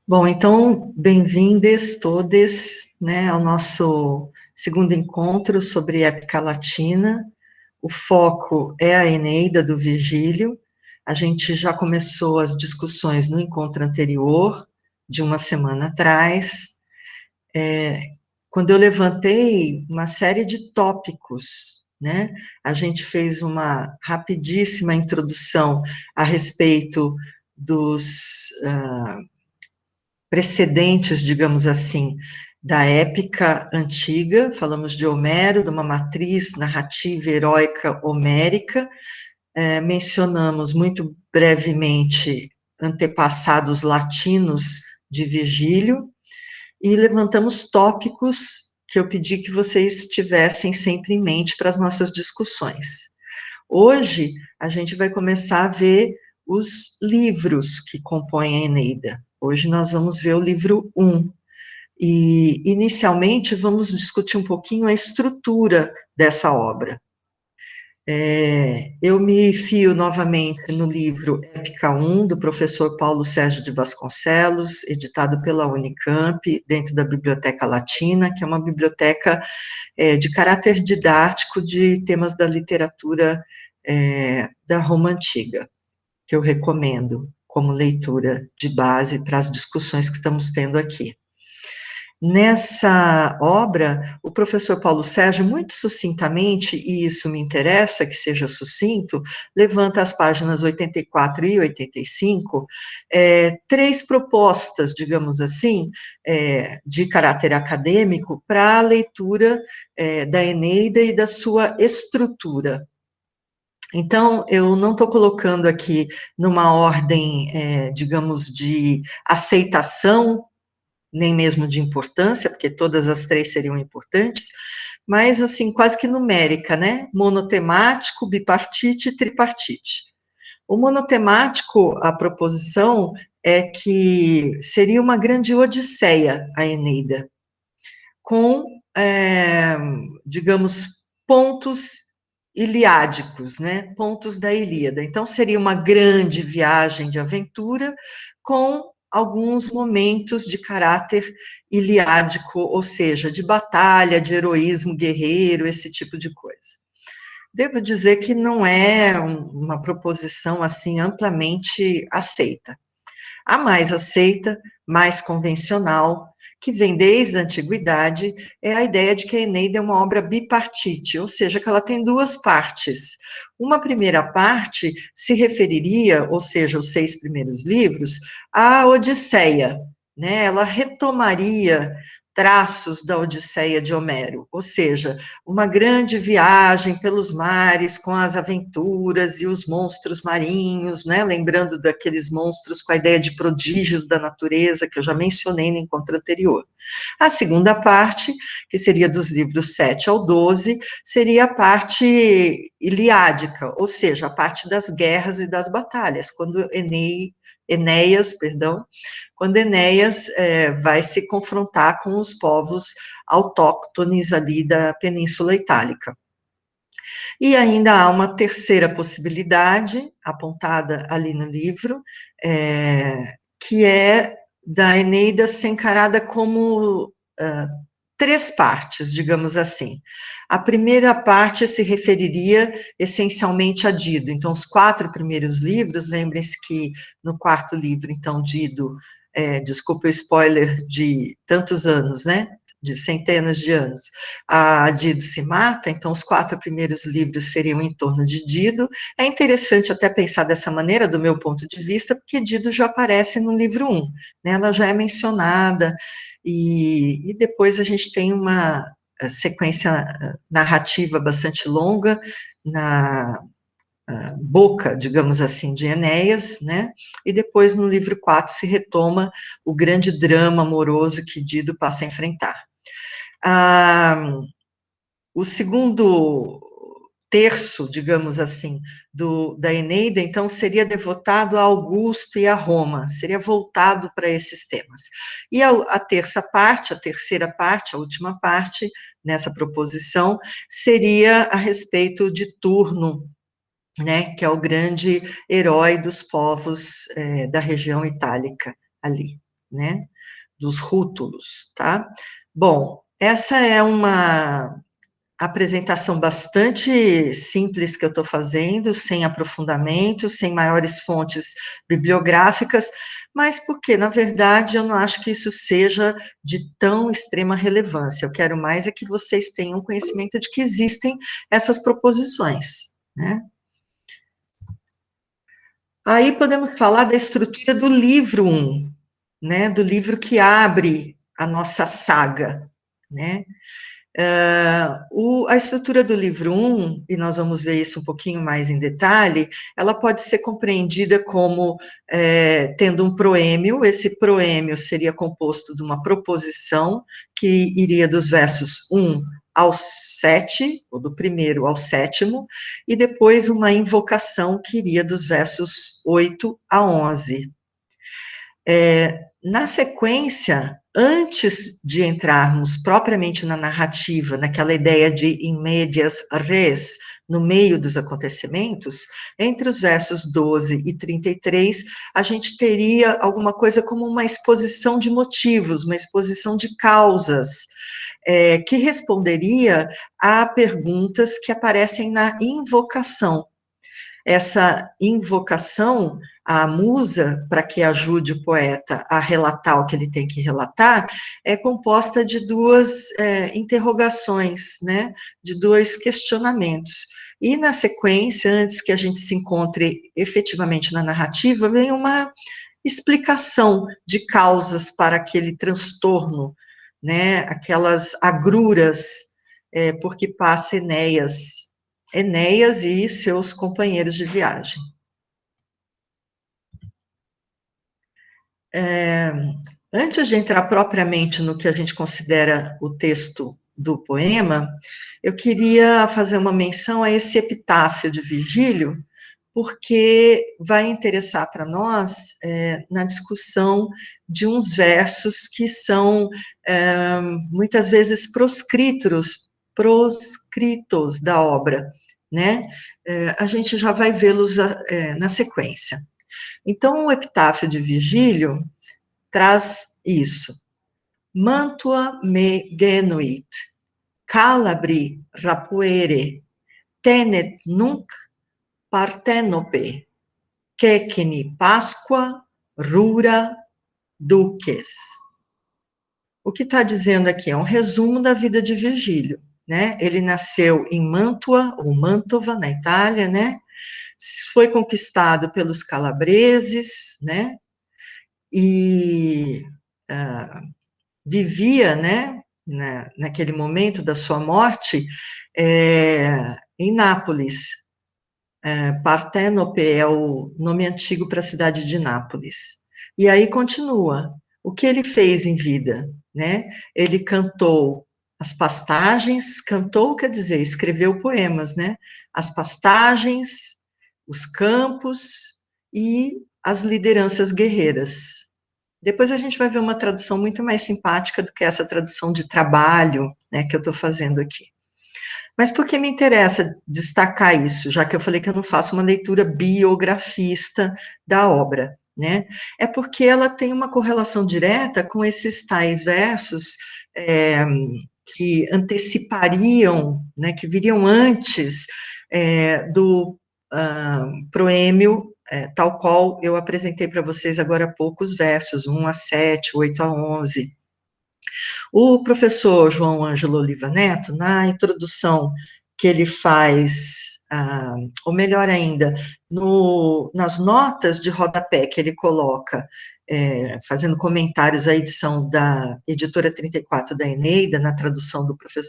Bom, então, bem-vindas todas, né, ao nosso segundo encontro sobre épica latina. O foco é a Eneida do Virgílio. A gente já começou as discussões no encontro anterior, de uma semana atrás, quando eu levantei uma série de tópicos, né? A gente fez uma rapidíssima introdução a respeito dos precedentes, digamos assim, da épica antiga, falamos de Homero, de uma matriz narrativa heróica homérica, mencionamos muito brevemente antepassados latinos de Virgílio, e levantamos tópicos que eu pedi que vocês tivessem sempre em mente para as nossas discussões. Hoje, a gente vai começar a ver os livros que compõem a Eneida. Hoje nós vamos ver o livro 1, e inicialmente vamos discutir um pouquinho a estrutura dessa obra. Eu me fio novamente no livro Épica 1, do professor Paulo Sérgio de Vasconcelos, editado pela Unicamp, dentro da Biblioteca Latina, que é uma biblioteca de caráter didático de temas da literatura da Roma Antiga, que eu recomendo como leitura de base para as discussões que estamos tendo aqui. Nessa obra, o professor Paulo Sérgio, muito sucintamente, e isso me interessa que seja sucinto, levanta as páginas 84 e 85, três propostas, digamos assim, de caráter acadêmico para a leitura da Eneida e da sua estrutura. Então, eu não estou colocando aqui numa ordem, digamos, de aceitação, nem mesmo de importância, porque todas as três seriam importantes, mas, assim, quase que numérica, né? Monotemático, bipartite e tripartite. O monotemático, a proposição é que seria uma grande odisseia a Eneida, com, digamos, pontos iliádicos, né? Pontos da Ilíada. Então, seria uma grande viagem de aventura com alguns momentos de caráter iliádico, ou seja, de batalha, de heroísmo guerreiro, esse tipo de coisa. Devo dizer que não é uma proposição assim amplamente aceita. A mais aceita, mais convencional, que vem desde a antiguidade, é a ideia de que a Eneida é uma obra bipartite, ou seja, que ela tem duas partes. Uma primeira parte se referiria, ou seja, os 6 primeiros livros, à Odisseia, né? Ela retomaria traços da Odisseia de Homero, ou seja, uma grande viagem pelos mares com as aventuras e os monstros marinhos, né? Lembrando daqueles monstros com a ideia de prodígios da natureza, que eu já mencionei no encontro anterior. A segunda parte, que seria dos livros 7 ao 12, seria a parte iliádica, ou seja, a parte das guerras e das batalhas, quando Enéas, quando Enéas vai se confrontar com os povos autóctones ali da Península Itálica. E ainda há uma terceira possibilidade, apontada ali no livro, que é da Eneida ser encarada como três partes, digamos assim. A primeira parte se referiria essencialmente a Dido. Então, os 4 primeiros livros, lembrem-se que no quarto livro, então, Dido, desculpa o spoiler de tantos anos, né? De centenas de anos, a Dido se mata, então os 4 primeiros livros seriam em torno de Dido. É interessante até pensar dessa maneira, do meu ponto de vista, porque Dido já aparece no livro 1, né? Ela já é mencionada, e depois a gente tem uma sequência narrativa bastante longa na boca, digamos assim, de Enéas, né? E depois no livro 4 se retoma o grande drama amoroso que Dido passa a enfrentar. O segundo terço, digamos assim, da Eneida, então, seria devotado a Augusto e a Roma, seria voltado para esses temas. E a terceira parte, a última parte, nessa proposição, seria a respeito de Turno, né, que é o grande herói dos povos da região itálica ali. né, dos rútulos, tá? Bom, essa é uma apresentação bastante simples que eu estou fazendo, sem aprofundamento, sem maiores fontes bibliográficas, mas porque, na verdade, eu não acho que isso seja de tão extrema relevância. Eu quero mais é que vocês tenham conhecimento de que existem essas proposições, né? Aí podemos falar da estrutura do livro 1, né? Do livro que abre a nossa saga, né? A estrutura do livro 1, e nós vamos ver isso um pouquinho mais em detalhe, ela pode ser compreendida como tendo um proêmio. Esse proêmio seria composto de uma proposição que iria dos versos 1 ao 7, ou do primeiro ao sétimo, e depois uma invocação que iria dos versos 8 a 11. Na sequência, antes de entrarmos propriamente na narrativa, naquela ideia de in medias res, no meio dos acontecimentos, entre os versos 12 e 33, a gente teria alguma coisa como uma exposição de motivos, uma exposição de causas, que responderia a perguntas que aparecem na invocação. Essa invocação à musa, para que ajude o poeta a relatar o que ele tem que relatar, é composta de duas interrogações, né, de dois questionamentos. E na sequência, antes que a gente se encontre efetivamente na narrativa, vem uma explicação de causas para aquele transtorno, né, aquelas agruras por que passa Enéas e seus companheiros de viagem. Antes de entrar propriamente no que a gente considera o texto do poema, eu queria fazer uma menção a esse epitáfio de Virgílio, porque vai interessar para nós na discussão de uns versos que são muitas vezes proscritos da obra, né? A gente já vai vê-los na sequência. Então, o epitáfio de Virgílio traz isso. Mantua me genuit, calabri rapuere, tenet nunc partenope, quecini Pasqua rura duces. O que está dizendo aqui é um resumo da vida de Virgílio, né? Ele nasceu em Mantua, ou Mantova, na Itália, né? Foi conquistado pelos calabreses, né? E vivia, né, naquele momento da sua morte, em Nápoles. Parténope é o nome antigo para a cidade de Nápoles. E aí continua. O que ele fez em vida, né? Ele cantou as pastagens, cantou quer dizer, escreveu poemas, né? As pastagens, os campos e as lideranças guerreiras. Depois a gente vai ver uma tradução muito mais simpática do que essa tradução de trabalho, né, que eu estou fazendo aqui. Mas por que me interessa destacar isso, já que eu falei que eu não faço uma leitura biografista da obra, né? É porque ela tem uma correlação direta com esses tais versos que antecipariam, né, que viriam antes do proêmio, tal qual eu apresentei para vocês agora há pouco os versos, 1 a 7, 8 a 11. O professor João Ângelo Oliva Neto, na introdução que ele faz, ou melhor ainda, nas notas de rodapé que ele coloca, fazendo comentários à edição da editora 34 da Eneida, na tradução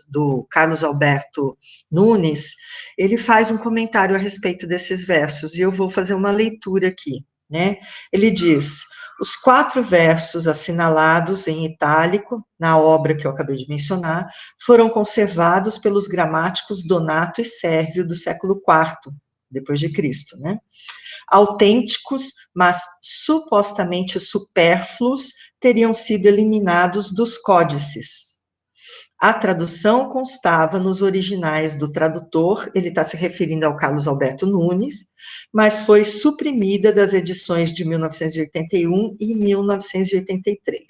do Carlos Alberto Nunes, ele faz um comentário a respeito desses versos, e eu vou fazer uma leitura aqui, né? Ele diz: os 4 versos assinalados em itálico, na obra que eu acabei de mencionar, foram conservados pelos gramáticos Donato e Sérvio do século IV, depois de Cristo, né? Autênticos, mas supostamente supérfluos, teriam sido eliminados dos códices. A tradução constava nos originais do tradutor, ele está se referindo ao Carlos Alberto Nunes, mas foi suprimida das edições de 1981 e 1983.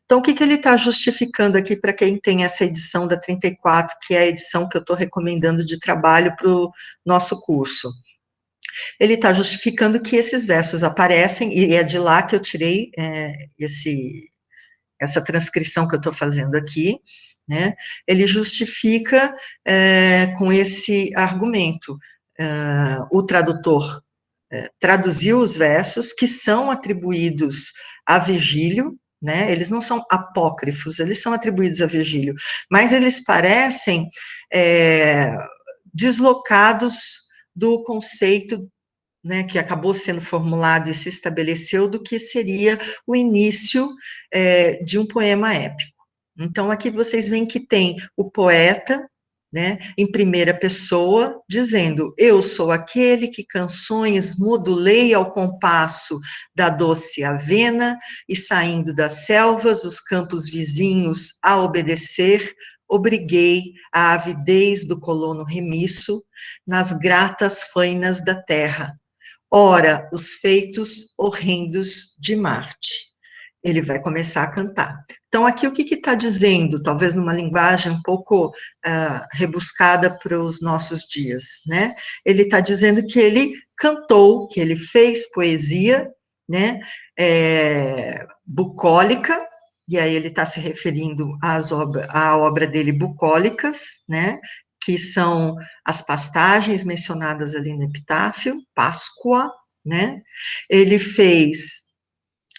Então, o que ele está justificando aqui para quem tem essa edição da 34, que é a edição que eu estou recomendando de trabalho para o nosso curso? Ele está justificando que esses versos aparecem, e é de lá que eu tirei essa transcrição que eu estou fazendo aqui, né? Ele justifica com esse argumento. O tradutor traduziu os versos que são atribuídos a Virgílio, né? Eles não são apócrifos, eles são atribuídos a Virgílio, mas eles parecem deslocados do conceito, né, que acabou sendo formulado e se estabeleceu, do que seria o início de um poema épico. Então, aqui vocês veem que tem o poeta, né, em primeira pessoa, dizendo: eu sou aquele que canções modulei ao compasso da doce avena, e saindo das selvas, os campos vizinhos a obedecer, obriguei a avidez do colono remisso nas gratas fainas da terra. Ora, os feitos horrendos de Marte. Ele vai começar a cantar. Então, aqui o que está dizendo, talvez numa linguagem um pouco rebuscada para os nossos dias, né? Ele está dizendo que ele cantou, que ele fez poesia, né? Bucólica, e aí ele está se referindo à obra dele, Bucólicas, né? Que são as pastagens mencionadas ali no epitáfio, Páscoa, né? Ele fez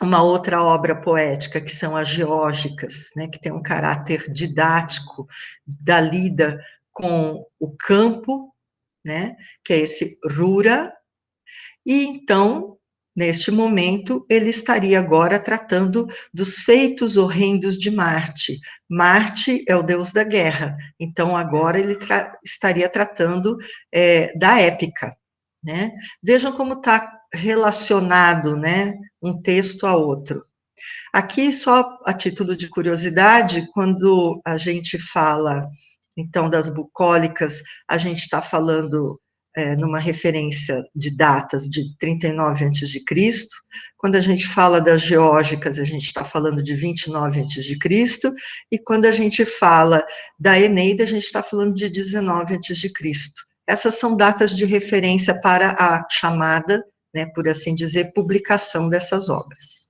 uma outra obra poética, que são as geórgicas, né, que tem um caráter didático da lida com o campo, né, que é esse rura, e então, neste momento, ele estaria agora tratando dos feitos horrendos de Marte. Marte é o deus da guerra, então agora ele estaria tratando da épica, né? Vejam como está relacionado, né, um texto a outro. Aqui, só a título de curiosidade, quando a gente fala, então, das bucólicas, a gente está falando numa referência de datas de 39 a.C., quando a gente fala das geórgicas, a gente está falando de 29 a.C., e quando a gente fala da Eneida, a gente está falando de 19 a.C. Essas são datas de referência para a chamada, né, por assim dizer, publicação dessas obras.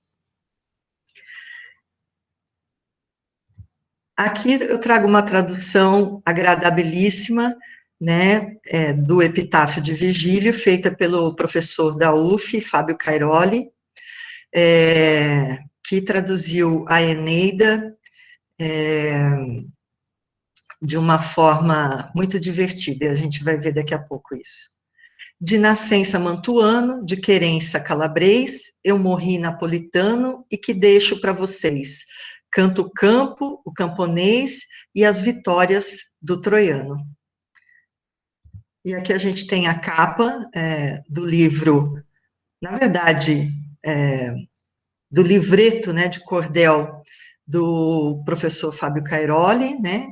Aqui eu trago uma tradução agradabilíssima, né, do Epitáfio de Virgílio, feita pelo professor da UF, Fábio Cairoli, que traduziu a Eneida de uma forma muito divertida, e a gente vai ver daqui a pouco isso. De nascença mantuano, de querência calabrês, eu morri napolitano e que deixo para vocês. Canto o campo, o camponês e as vitórias do troiano. E aqui a gente tem a capa do livro, na verdade, do livreto, né, de cordel do professor Fábio Cairoli, né,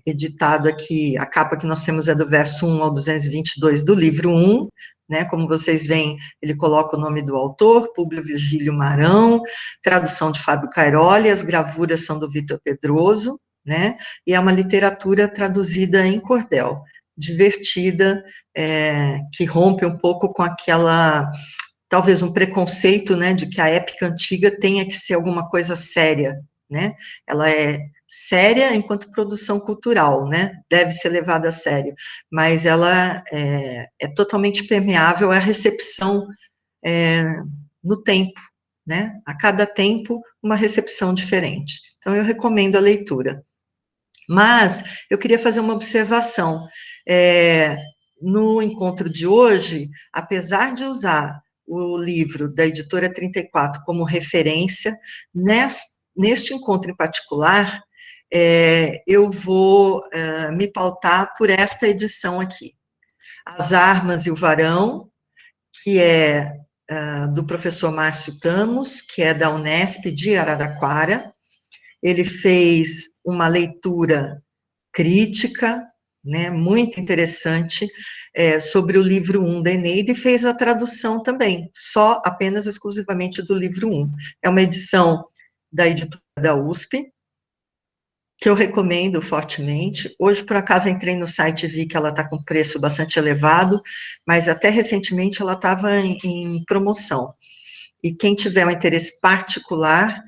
editado aqui, a capa que nós temos é do verso 1 ao 222 do livro 1, né, como vocês veem, ele coloca o nome do autor, Públio Virgílio Marão, tradução de Fábio Cairoli, as gravuras são do Vitor Pedroso, né, e é uma literatura traduzida em cordel, divertida, que rompe um pouco com aquela, talvez um preconceito, né, de que a épica antiga tenha que ser alguma coisa séria, né, ela é séria enquanto produção cultural, né, deve ser levada a sério, mas ela é totalmente permeável à recepção no tempo, né, a cada tempo uma recepção diferente. Então, eu recomendo a leitura. Mas, eu queria fazer uma observação. No encontro de hoje, apesar de usar o livro da editora 34 como referência, neste encontro em particular, eu vou me pautar por esta edição aqui. As Armas e o Varão, que é do professor Márcio Tamos, que é da Unesp de Araraquara, ele fez uma leitura crítica, né, muito interessante, sobre o livro 1 da Eneida, e fez a tradução também, apenas exclusivamente do livro 1. É uma edição da editora da USP, que eu recomendo fortemente. Hoje, por acaso, entrei no site e vi que ela está com preço bastante elevado, mas até recentemente ela estava em promoção. E quem tiver um interesse particular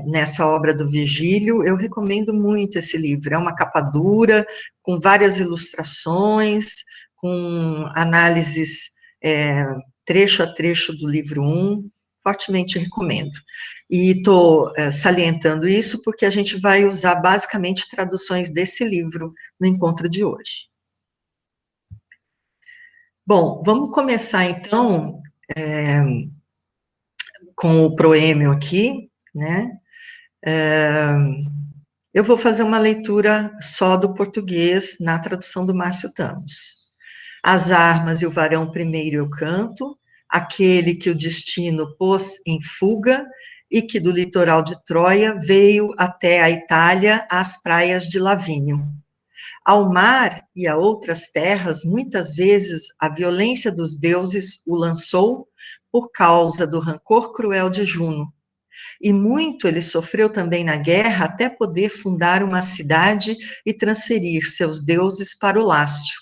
nessa obra do Virgílio, eu recomendo muito esse livro. É uma capa dura, com várias ilustrações, com análises trecho a trecho do livro 1, fortemente recomendo. E estou salientando isso porque a gente vai usar basicamente traduções desse livro no encontro de hoje. Bom, vamos começar então com o proêmio aqui, né? Eu vou fazer uma leitura só do português na tradução do Márcio Tamos. As armas e o varão primeiro eu canto, aquele que o destino pôs em fuga e que do litoral de Troia veio até a Itália, às praias de Lavínio. Ao mar e a outras terras, muitas vezes a violência dos deuses o lançou por causa do rancor cruel de Juno. E muito ele sofreu também na guerra até poder fundar uma cidade e transferir seus deuses para o Lácio,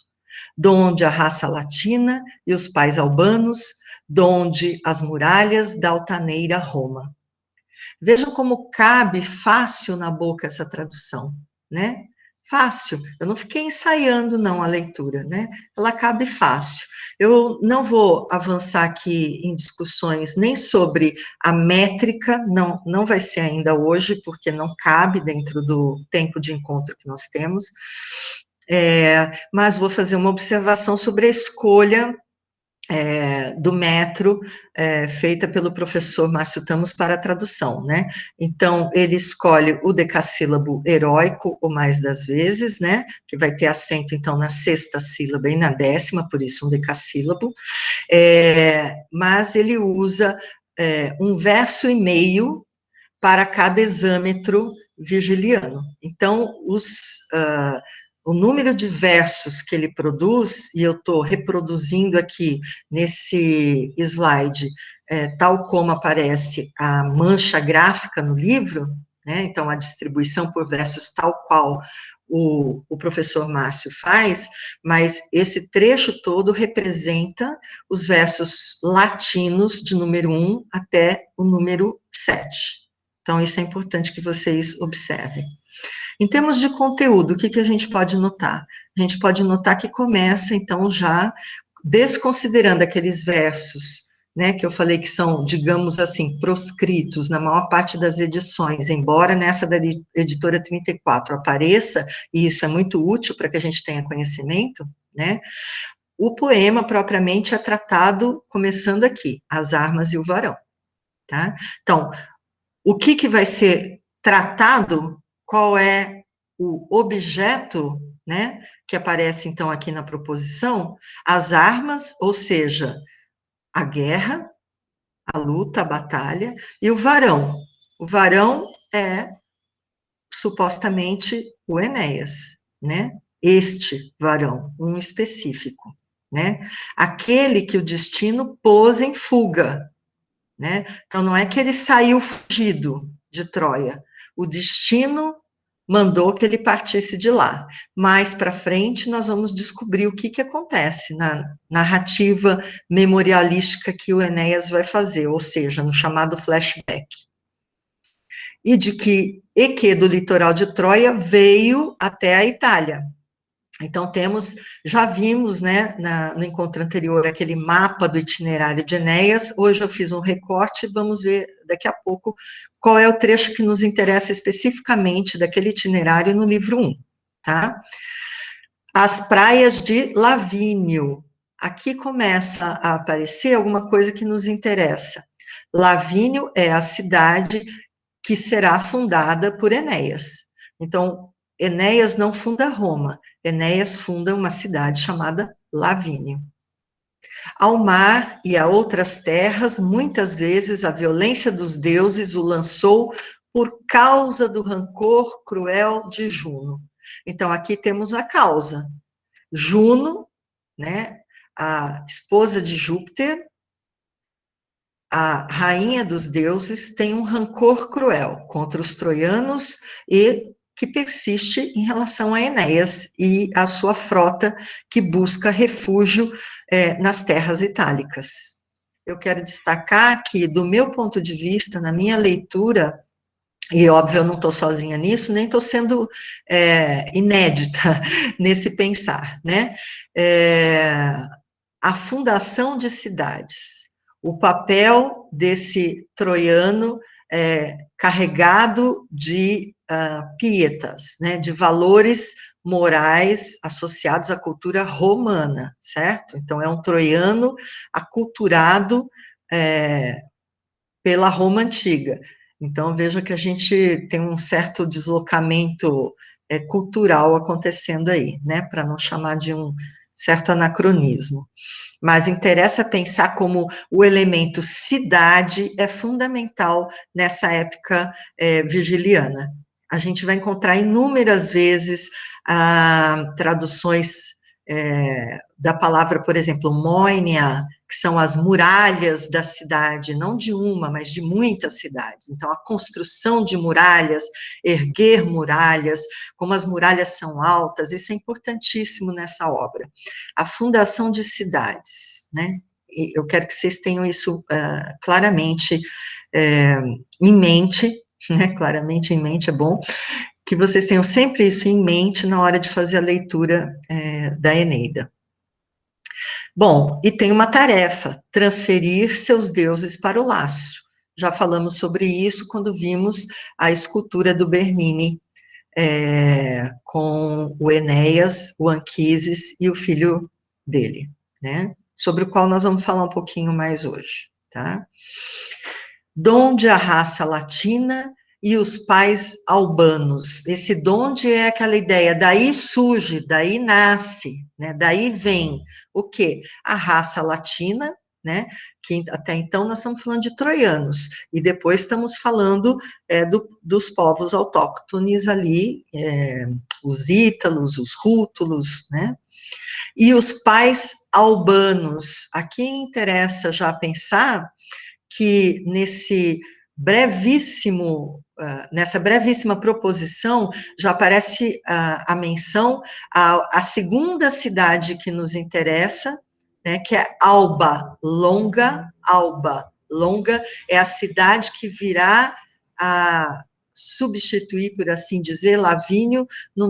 donde a raça latina e os pais albanos, donde as muralhas da altaneira Roma. Vejam como cabe fácil na boca essa tradução, né? Fácil, eu não fiquei ensaiando não a leitura, né? Ela cabe fácil. Eu não vou avançar aqui em discussões nem sobre a métrica, não vai ser ainda hoje, porque não cabe dentro do tempo de encontro que nós temos, mas vou fazer uma observação sobre a escolha do metro, feita pelo professor Márcio Tamos para a tradução, né? Então, ele escolhe o decassílabo heróico, o mais das vezes, né? Que vai ter acento, então, na sexta sílaba e na décima, por isso um decassílabo, mas ele usa um verso e meio para cada exâmetro virgiliano. Então, o número de versos que ele produz, e eu estou reproduzindo aqui nesse slide, tal como aparece a mancha gráfica no livro, né, então a distribuição por versos tal qual o professor Márcio faz, mas esse trecho todo representa os versos latinos de número 1 até o número 7. Então, isso é importante que vocês observem. Em termos de conteúdo, o que a gente pode notar? A gente pode notar que começa, então, já desconsiderando aqueles versos, né, que eu falei que são, digamos assim, proscritos na maior parte das edições, embora nessa da editora 34 apareça, e isso é muito útil para que a gente tenha conhecimento, né, o poema propriamente é tratado começando aqui, as armas e o varão, tá? Então, o que vai ser tratado, qual é o objeto, né, que aparece, então, aqui na proposição, as armas, ou seja, a guerra, a luta, a batalha, e o varão. O varão é, supostamente, o Enéas, né, este varão, um específico, né, aquele que o destino pôs em fuga, né? Então, não é que ele saiu fugido de Troia, o destino mandou que ele partisse de lá. Mais para frente, nós vamos descobrir o que acontece na narrativa memorialística que o Enéas vai fazer, ou seja, no chamado flashback. E de que Eque, do litoral de Troia, veio até a Itália. Então, já vimos, né, no encontro anterior, aquele mapa do itinerário de Enéas. Hoje eu fiz um recorte, vamos ver daqui a pouco qual é o trecho que nos interessa especificamente daquele itinerário no livro 1, tá? As praias de Lavínio. Aqui começa a aparecer alguma coisa que nos interessa. Lavínio é a cidade que será fundada por Enéas. Então, Enéas não funda Roma, Enéas funda uma cidade chamada Lavínio. Ao mar e a outras terras, muitas vezes a violência dos deuses o lançou por causa do rancor cruel de Juno. Então, aqui temos a causa. Juno, né, a esposa de Júpiter, a rainha dos deuses, tem um rancor cruel contra os troianos e que persiste em relação a Enéas e a sua frota que busca refúgio nas terras itálicas. Eu quero destacar que, do meu ponto de vista, na minha leitura, e óbvio, eu não estou sozinha nisso, nem estou sendo inédita nesse pensar, né? A fundação de cidades, o papel desse troiano carregado de pietas, né, de valores morais associados à cultura romana, certo? Então, é um troiano aculturado pela Roma antiga. Então, veja que a gente tem um certo deslocamento cultural acontecendo aí, né, para não chamar de um certo anacronismo. Mas interessa pensar como o elemento cidade é fundamental nessa época virgiliana. A gente vai encontrar inúmeras vezes traduções da palavra, por exemplo, moinia, que são as muralhas da cidade, não de uma, mas de muitas cidades. Então, a construção de muralhas, erguer muralhas, como as muralhas são altas, isso é importantíssimo nessa obra. A fundação de cidades, né? E eu quero que vocês tenham isso claramente em mente, né? Claramente em mente é bom, que vocês tenham sempre isso em mente na hora de fazer a leitura da Eneida. Bom, e tem uma tarefa, transferir seus deuses para o laço. Já falamos sobre isso quando vimos a escultura do Bernini, com o Enéas, o Anquises e o filho dele, né? Sobre o qual nós vamos falar um pouquinho mais hoje, tá? Donde a raça latina e os pais albanos. Esse donde é aquela ideia, daí surge, daí nasce, né? Daí vem o quê? A raça latina, né? Que até então nós estamos falando de troianos, e depois estamos falando dos povos autóctones ali, os ítalos, os rútulos, né? E os pais albanos. Aqui interessa já pensar que nessa brevíssima proposição, já aparece a menção à segunda cidade que nos interessa, né, que é Alba Longa. Alba Longa é a cidade que virá a substituir, por assim dizer, Lavínio na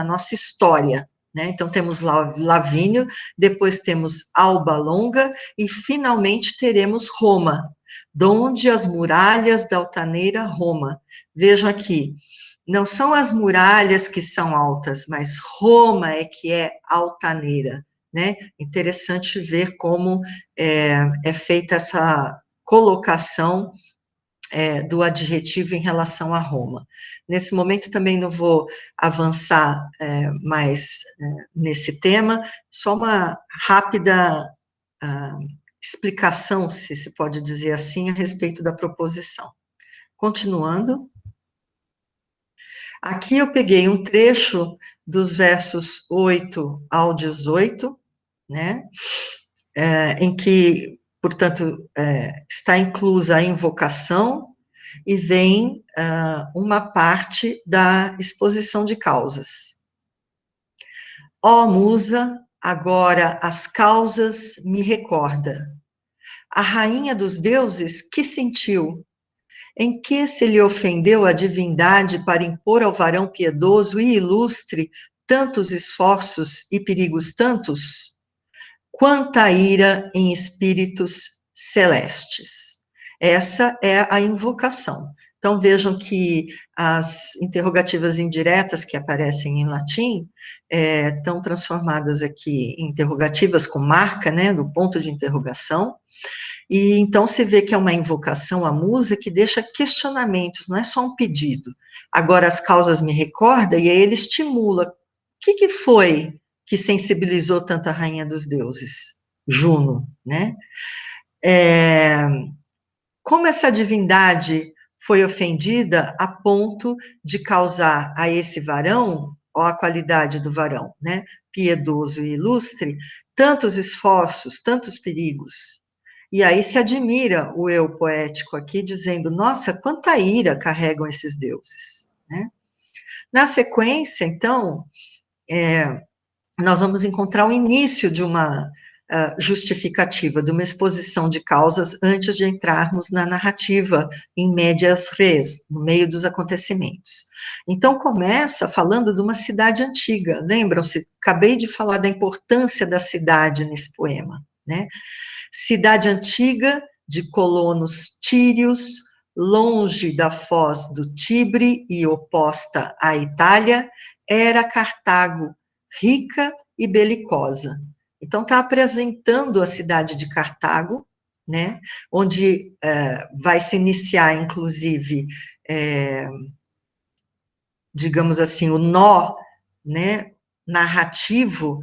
nossa história. Né? Então, temos Lavínio, depois temos Alba Longa, e finalmente teremos Roma, donde as muralhas da altaneira Roma. Vejam aqui, não são as muralhas que são altas, mas Roma é que é altaneira, né? Interessante ver como é feita essa colocação do adjetivo em relação a Roma. Nesse momento também não vou avançar mais nesse tema, só uma rápida explicação, se pode dizer assim, a respeito da proposição. Continuando. Aqui eu peguei um trecho dos versos 8 ao 18, né, em que, portanto, está inclusa a invocação e vem uma parte da exposição de causas. Ó musa, agora as causas me recorda. A rainha dos deuses, que sentiu? Em que se lhe ofendeu a divindade para impor ao varão piedoso e ilustre tantos esforços e perigos tantos? Quanta ira em espíritos celestes. Essa é a invocação. Então, vejam que as interrogativas indiretas que aparecem em latim estão transformadas aqui em interrogativas com marca, né, do ponto de interrogação, e então se vê que é uma invocação à musa que deixa questionamentos, não é só um pedido. Agora, as causas me recordam, e aí ele estimula. O que foi que sensibilizou tanto a rainha dos deuses? Juno, né? Como essa divindade foi ofendida a ponto de causar a esse varão, ó a qualidade do varão, né, piedoso e ilustre, tantos esforços, tantos perigos. E aí se admira o eu poético aqui, dizendo, nossa, quanta ira carregam esses deuses, né? Na sequência, então, nós vamos encontrar o início de uma justificativa, de uma exposição de causas, antes de entrarmos na narrativa em medias res, no meio dos acontecimentos. Então, começa falando de uma cidade antiga. Lembram-se? Acabei de falar da importância da cidade nesse poema, né? Cidade antiga, de colonos tírios, longe da foz do Tibre e oposta à Itália, era Cartago, rica e belicosa. Então, está apresentando a cidade de Cartago, né, onde vai se iniciar, inclusive, digamos assim, o nó, né, narrativo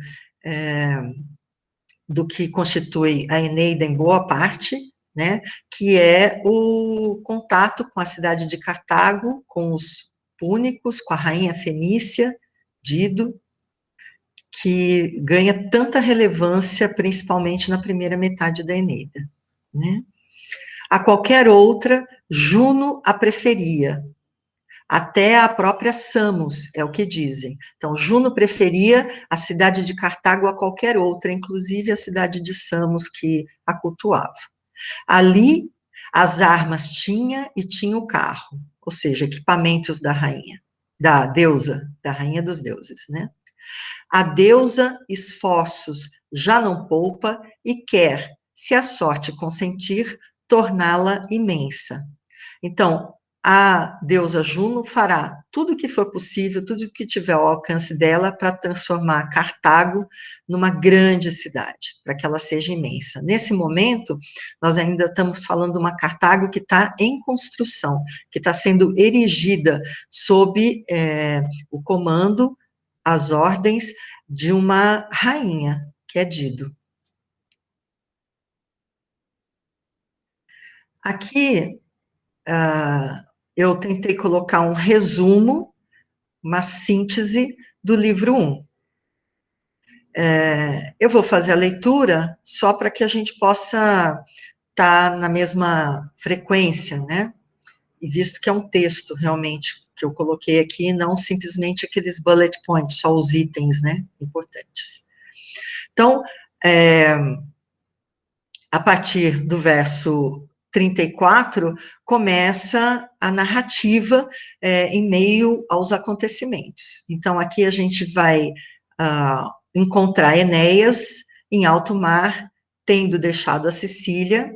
do que constitui a Eneida em boa parte, né, que é o contato com a cidade de Cartago, com os púnicos, com a rainha fenícia, Dido, que ganha tanta relevância, principalmente na primeira metade da Eneida, né? A qualquer outra, Juno a preferia, até a própria Samos, é o que dizem. Então, Juno preferia a cidade de Cartago a qualquer outra, inclusive a cidade de Samos, que a cultuava. Ali, as armas tinha e tinha o carro, ou seja, equipamentos da rainha, da deusa, da rainha dos deuses, né? A deusa esforços já não poupa e quer, se a sorte consentir, torná-la imensa. Então, a deusa Juno fará tudo o que for possível, tudo o que tiver ao alcance dela para transformar Cartago numa grande cidade, para que ela seja imensa. Nesse momento, nós ainda estamos falando de uma Cartago que está em construção, que está sendo erigida sob o comando, as ordens de uma rainha, que é Dido. Aqui, eu tentei colocar um resumo, uma síntese do livro 1. Eu vou fazer a leitura só para que a gente possa estar na mesma frequência, né? E visto que é um texto, realmente, que eu coloquei aqui, não simplesmente aqueles bullet points, só os itens, né, importantes. Então, a partir do verso 34, começa a narrativa em meio aos acontecimentos. Então, aqui a gente vai encontrar Enéas em alto mar, tendo deixado a Sicília.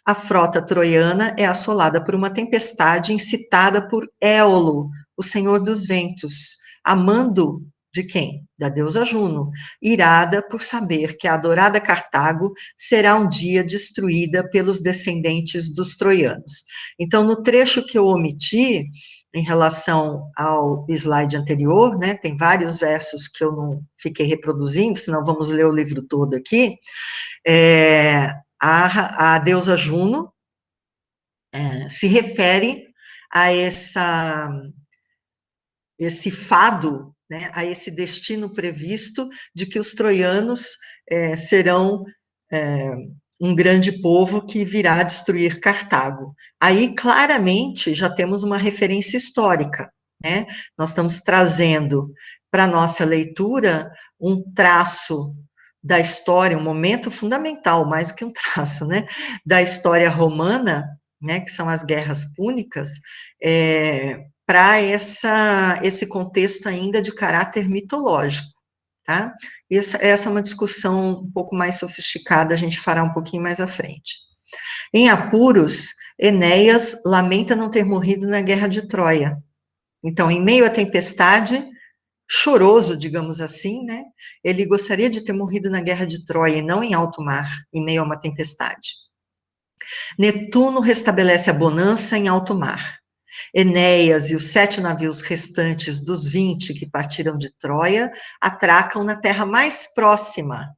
A frota troiana é assolada por uma tempestade incitada por Éolo, o senhor dos ventos, amando de quem? Da deusa Juno, irada por saber que a adorada Cartago será um dia destruída pelos descendentes dos troianos. Então, no trecho que eu omiti, em relação ao slide anterior, né, tem vários versos que eu não fiquei reproduzindo, senão vamos ler o livro todo aqui, a deusa Juno se refere a esse fado, né, a esse destino previsto de que os troianos serão um grande povo que virá destruir Cartago. Aí, claramente, já temos uma referência histórica, né? Nós estamos trazendo para a nossa leitura um traço da história, um momento fundamental, mais do que um traço, né? Da história romana, né? Que são as guerras púnicas, para esse contexto ainda de caráter mitológico, tá? Essa é uma discussão um pouco mais sofisticada, a gente fará um pouquinho mais à frente. Em apuros, Enéas lamenta não ter morrido na guerra de Troia. Então, em meio à tempestade, choroso, digamos assim, né? Ele gostaria de ter morrido na guerra de Troia e não em alto mar, em meio a uma tempestade. Netuno restabelece a bonança em alto mar. Enéas e os 7 navios restantes dos 20 que partiram de Troia atracam na terra mais próxima,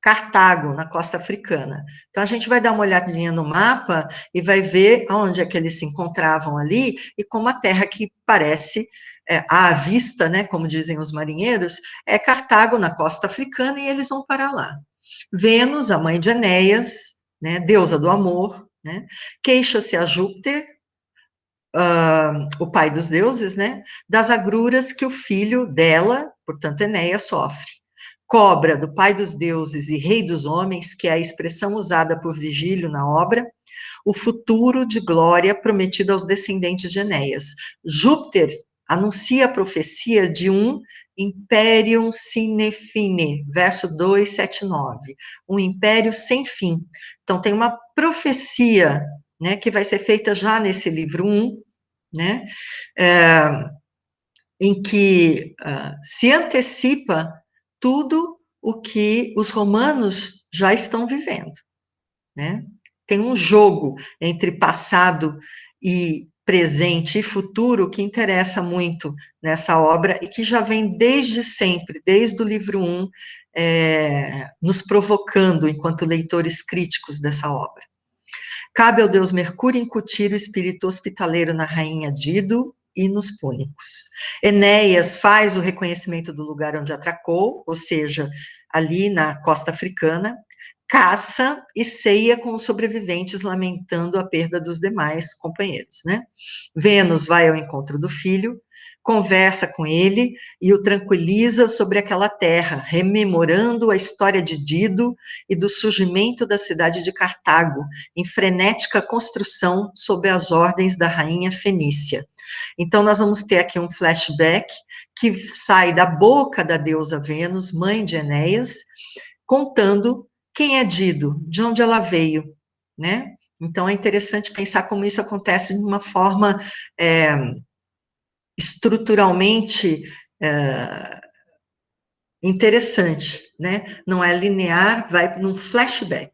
Cartago, na costa africana. Então, a gente vai dar uma olhadinha no mapa e vai ver onde é que eles se encontravam ali e como a terra que parece, à vista, né, como dizem os marinheiros, é Cartago, na costa africana, e eles vão para lá. Vênus, a mãe de Enéas, né, deusa do amor, né, queixa-se a Júpiter, o pai dos deuses, né, das agruras que o filho dela, portanto Enéas, sofre. Cobra, do pai dos deuses e rei dos homens, que é a expressão usada por Virgílio na obra, o futuro de glória prometido aos descendentes de Enéas. Júpiter anuncia a profecia de um imperium sine fine, verso 279, um império sem fim. Então, tem uma profecia, né, que vai ser feita já nesse livro 1, né, em que se antecipa tudo o que os romanos já estão vivendo, né? Tem um jogo entre passado e presente e futuro que interessa muito nessa obra e que já vem desde sempre, desde o livro 1, nos provocando enquanto leitores críticos dessa obra. Cabe ao deus Mercúrio incutir o espírito hospitaleiro na rainha Dido e nos púnicos. Enéas faz o reconhecimento do lugar onde atracou, ou seja, ali na costa africana, caça e ceia com os sobreviventes, lamentando a perda dos demais companheiros, né? Vênus vai ao encontro do filho, conversa com ele e o tranquiliza sobre aquela terra, rememorando a história de Dido e do surgimento da cidade de Cartago, em frenética construção sob as ordens da rainha Fenícia. Então, nós vamos ter aqui um flashback que sai da boca da deusa Vênus, mãe de Enéas, contando quem é Dido, de onde ela veio, né? Então, é interessante pensar como isso acontece de uma forma estruturalmente interessante, né? Não é linear, vai num flashback.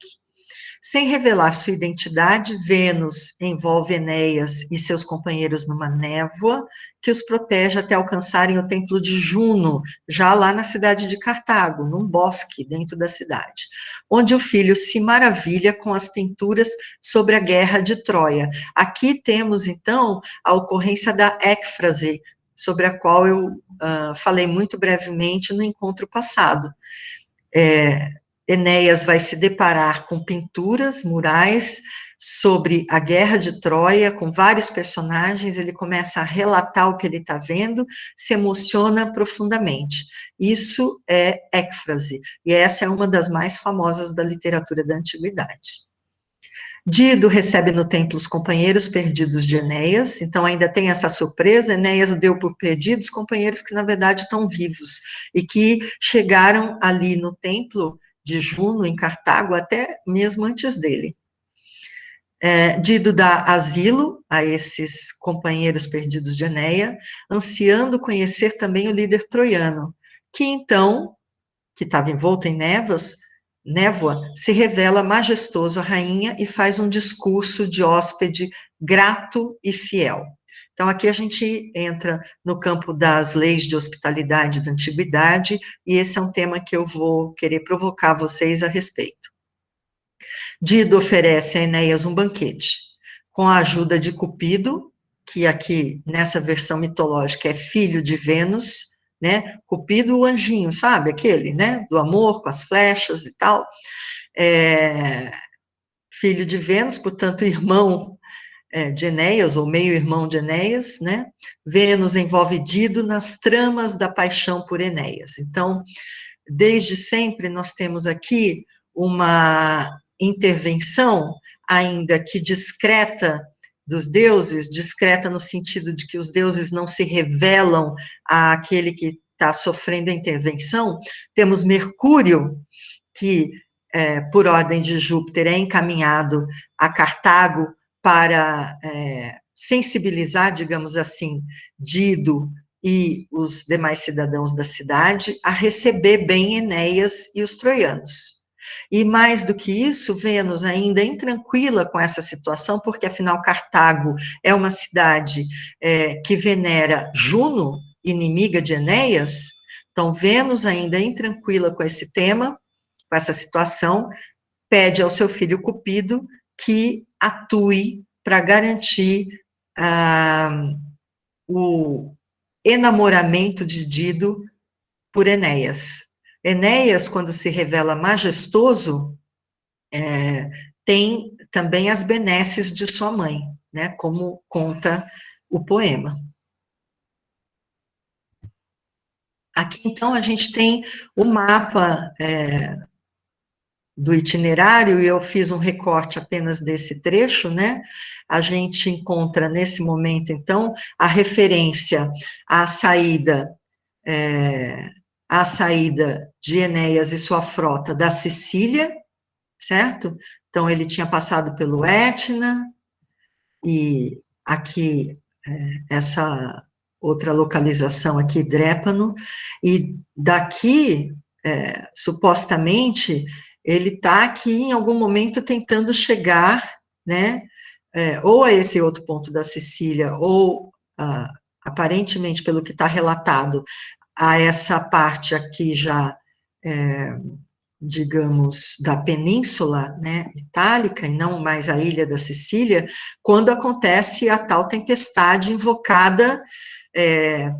Sem revelar sua identidade, Vênus envolve Enéas e seus companheiros numa névoa que os protege até alcançarem o templo de Juno, já lá na cidade de Cartago, num bosque dentro da cidade, onde o filho se maravilha com as pinturas sobre a guerra de Troia. Aqui temos, então, a ocorrência da écfrase, sobre a qual eu falei muito brevemente no encontro passado. Enéas vai se deparar com pinturas, murais, sobre a guerra de Troia, com vários personagens, ele começa a relatar o que ele está vendo, se emociona profundamente. Isso é écfrase, e essa é uma das mais famosas da literatura da antiguidade. Dido recebe no templo os companheiros perdidos de Enéas, então ainda tem essa surpresa, Enéas deu por perdidos companheiros que na verdade estão vivos, e que chegaram ali no templo de Juno, em Cartago, até mesmo antes dele. Dido dá asilo a esses companheiros perdidos de Enéas, ansiando conhecer também o líder troiano, que então, que estava envolto em névoa, se revela majestoso à rainha e faz um discurso de hóspede grato e fiel. Então, aqui a gente entra no campo das leis de hospitalidade da antiguidade, e esse é um tema que eu vou querer provocar vocês a respeito. Dido oferece a Enéas um banquete, com a ajuda de Cupido, que aqui, nessa versão mitológica, é filho de Vênus, né? Cupido, o anjinho, sabe? Aquele, né? Do amor, com as flechas e tal. Filho de Vênus, portanto, irmão de Enéas, ou meio-irmão de Enéas, né? Vênus envolve Dido nas tramas da paixão por Enéas. Então, desde sempre, nós temos aqui uma intervenção, ainda que discreta, dos deuses, discreta no sentido de que os deuses não se revelam àquele que está sofrendo a intervenção. Temos Mercúrio, que, por ordem de Júpiter, é encaminhado a Cartago para sensibilizar, digamos assim, Dido e os demais cidadãos da cidade a receber bem Enéas e os troianos. E mais do que isso, Vênus ainda é intranquila com essa situação, porque afinal Cartago é uma cidade que venera Juno, inimiga de Enéas, então Vênus ainda é intranquila com esse tema, com essa situação, pede ao seu filho Cupido que atue para garantir o enamoramento de Dido por Enéas. Enéas, quando se revela majestoso, tem também as benesses de sua mãe, né, como conta o poema. Aqui, então, a gente tem o mapa do itinerário, e eu fiz um recorte apenas desse trecho, né? A gente encontra, nesse momento, então, a referência à saída, à saída de Enéas e sua frota da Sicília, certo? Então, ele tinha passado pelo Etna, e aqui, essa outra localização aqui, Drépano, e daqui, supostamente, ele está aqui em algum momento tentando chegar, né, ou a esse outro ponto da Sicília, ou, aparentemente, pelo que está relatado, a essa parte aqui já, digamos, da península, né, itálica, e não mais a ilha da Sicília, quando acontece a tal tempestade invocada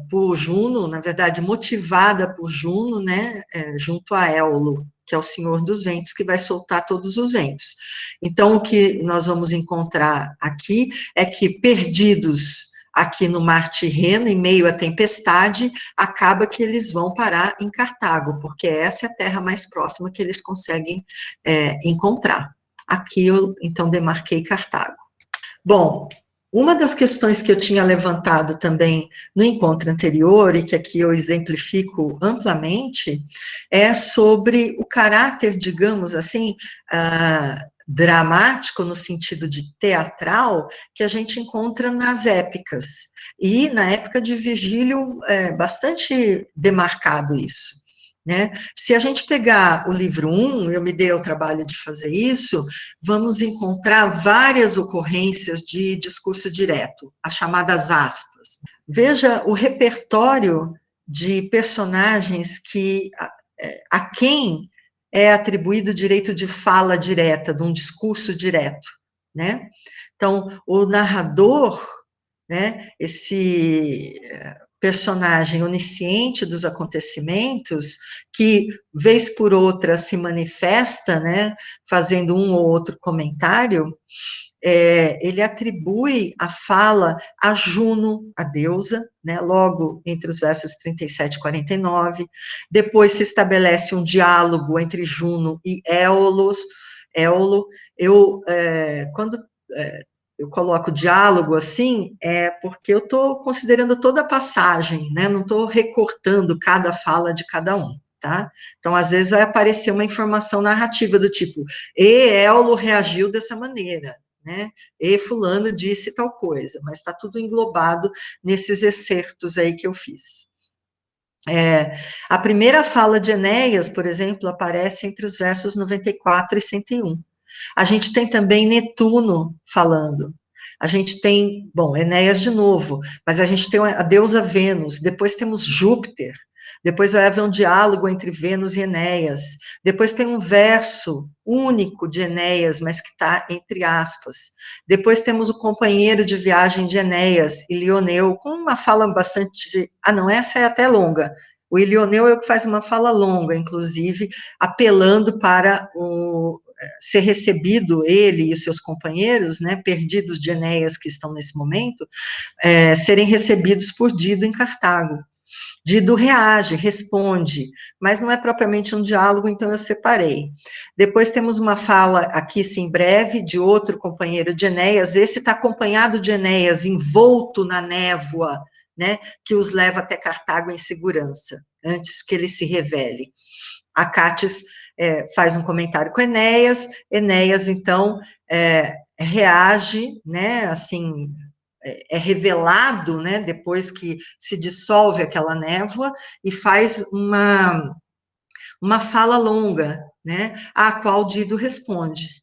por Juno, na verdade, motivada por Juno, né, junto a Éolo, que é o senhor dos ventos, que vai soltar todos os ventos. Então, o que nós vamos encontrar aqui é que, perdidos aqui no Mar Tirreno, em meio à tempestade, acaba que eles vão parar em Cartago, porque essa é a terra mais próxima que eles conseguem encontrar. Aqui eu, então, demarquei Cartago. Bom, uma das questões que eu tinha levantado também no encontro anterior, e que aqui eu exemplifico amplamente, é sobre o caráter, digamos assim, dramático, no sentido de teatral, que a gente encontra nas épicas. E na época de Virgílio, é bastante demarcado isso. Né? Se a gente pegar o livro 1, eu me dei ao trabalho de fazer isso, vamos encontrar várias ocorrências de discurso direto, as chamadas aspas. Veja o repertório de personagens que a quem é atribuído o direito de fala direta, de um discurso direto, né? Então, o narrador, né, esse personagem onisciente dos acontecimentos, que, vez por outra, se manifesta, né, fazendo um ou outro comentário, ele atribui a fala a Juno, a deusa, né, logo entre os versos 37 e 49, depois se estabelece um diálogo entre Juno e Éolo, quando eu coloco diálogo assim, é porque eu estou considerando toda a passagem, né, não estou recortando cada fala de cada um, tá? Então, às vezes vai aparecer uma informação narrativa do tipo, e Éolo reagiu dessa maneira, né, e fulano disse tal coisa, mas está tudo englobado nesses excertos aí que eu fiz. A primeira fala de Enéas, por exemplo, aparece entre os versos 94 e 101. A gente tem também Netuno falando. A gente tem, bom, Enéas de novo, mas a gente tem a deusa Vênus, depois temos Júpiter, depois vai haver um diálogo entre Vênus e Enéas, depois tem um verso único de Enéas, mas que está entre aspas. Depois temos o companheiro de viagem de Enéas, Ilioneu, com uma fala bastante... Ah, não, essa é até longa. O Ilioneu é o que faz uma fala longa, inclusive, apelando para ser recebido, ele e os seus companheiros, né, perdidos de Enéas que estão nesse momento, serem recebidos por Dido em Cartago. Dido reage, responde, mas não é propriamente um diálogo, então eu separei. Depois temos uma fala aqui, sim, breve, de outro companheiro de Enéas, esse está acompanhado de Enéas, envolto na névoa, né, que os leva até Cartago em segurança, antes que ele se revele. Acates faz um comentário com Enéas, então, reage, né, assim, é revelado, né, depois que se dissolve aquela névoa, e faz uma fala longa, né, à qual Dido responde.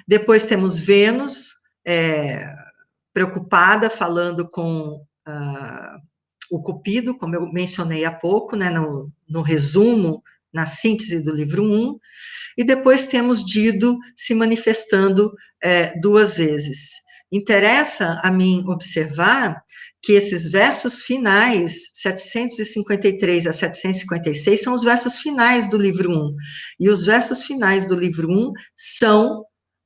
Depois temos Vênus, preocupada, falando com o Cupido, como eu mencionei há pouco, né, no resumo na síntese do livro 1, e depois temos Dido se manifestando 2 vezes. Interessa a mim observar que esses versos finais, 753 a 756, são os versos finais do livro 1, e os versos finais do livro 1 são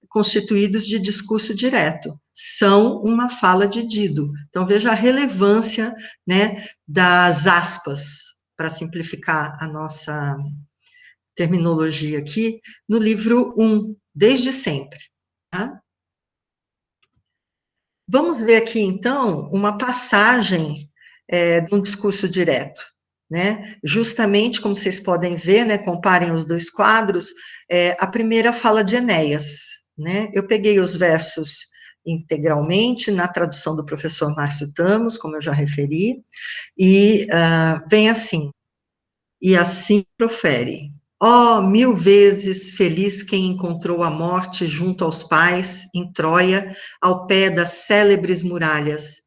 constituídos de discurso direto, são uma fala de Dido. Então, veja a relevância, né, das aspas, para simplificar a nossa terminologia aqui, no livro 1, desde sempre. Tá? Vamos ver aqui, então, uma passagem de um discurso direto. Né? Justamente, como vocês podem ver, né, comparem os 2 quadros, a primeira fala de Enéas. Né? Eu peguei os versos integralmente na tradução do professor Márcio Tamos, como eu já referi, e vem assim: e assim profere: ó, 1000 vezes feliz quem encontrou a morte junto aos pais, em Troia, ao pé das célebres muralhas.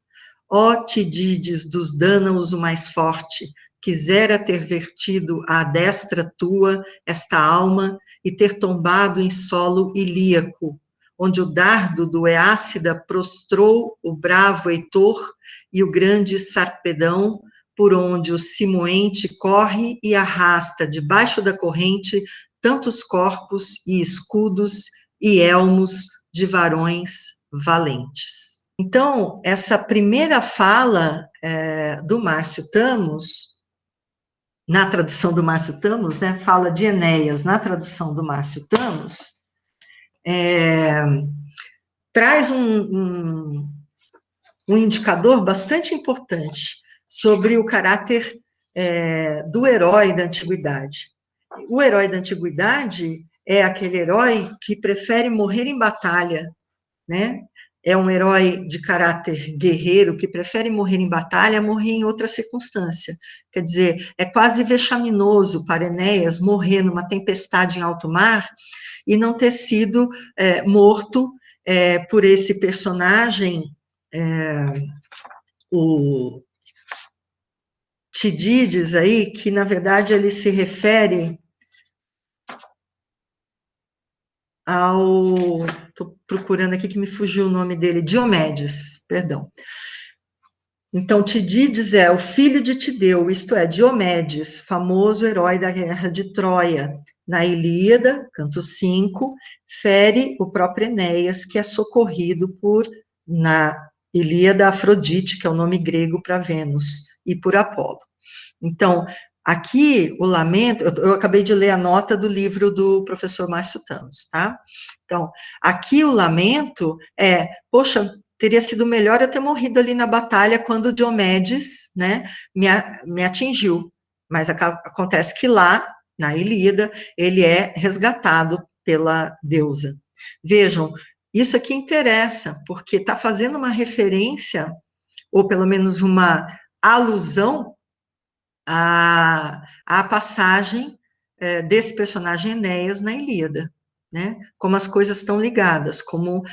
Ó, Tidídes dos Dânaos o mais forte, quisera ter vertido à destra tua esta alma e ter tombado em solo ilíaco, onde o dardo do Eácida prostrou o bravo Heitor e o grande Sarpedão, por onde o Simoente corre e arrasta debaixo da corrente tantos corpos e escudos e elmos de varões valentes. Então, essa primeira fala do Márcio Tamos, na tradução do Márcio Tamos, né, fala de Enéas na tradução do Márcio Tamos, traz um indicador bastante importante sobre o caráter do herói da antiguidade. O herói da antiguidade é aquele herói que prefere morrer em batalha, né? É um herói de caráter guerreiro que prefere morrer em batalha a morrer em outra circunstância. Quer dizer, é quase vexaminoso para Enéas morrer numa tempestade em alto mar e não ter sido morto por esse personagem, o Tidídes aí, que na verdade ele se refere ao, estou procurando aqui que me fugiu o nome dele, Diomedes, perdão. Então, Tidídes é o filho de Tideu, isto é, Diomedes, famoso herói da guerra de Troia. Na Ilíada, canto 5, fere o próprio Enéas, que é socorrido por, na Ilíada, Afrodite, que é o nome grego para Vênus, e por Apolo. Então, aqui o lamento, eu acabei de ler a nota do livro do professor Márcio Tamos, tá? Então, aqui o lamento poxa, teria sido melhor eu ter morrido ali na batalha quando Diomedes, né, me atingiu. Mas acontece que lá, na Ilíada, ele é resgatado pela deusa. Vejam, isso aqui interessa, porque está fazendo uma referência, ou pelo menos uma alusão, a passagem desse personagem Enéas na Ilíada, né? Como as coisas estão ligadas, como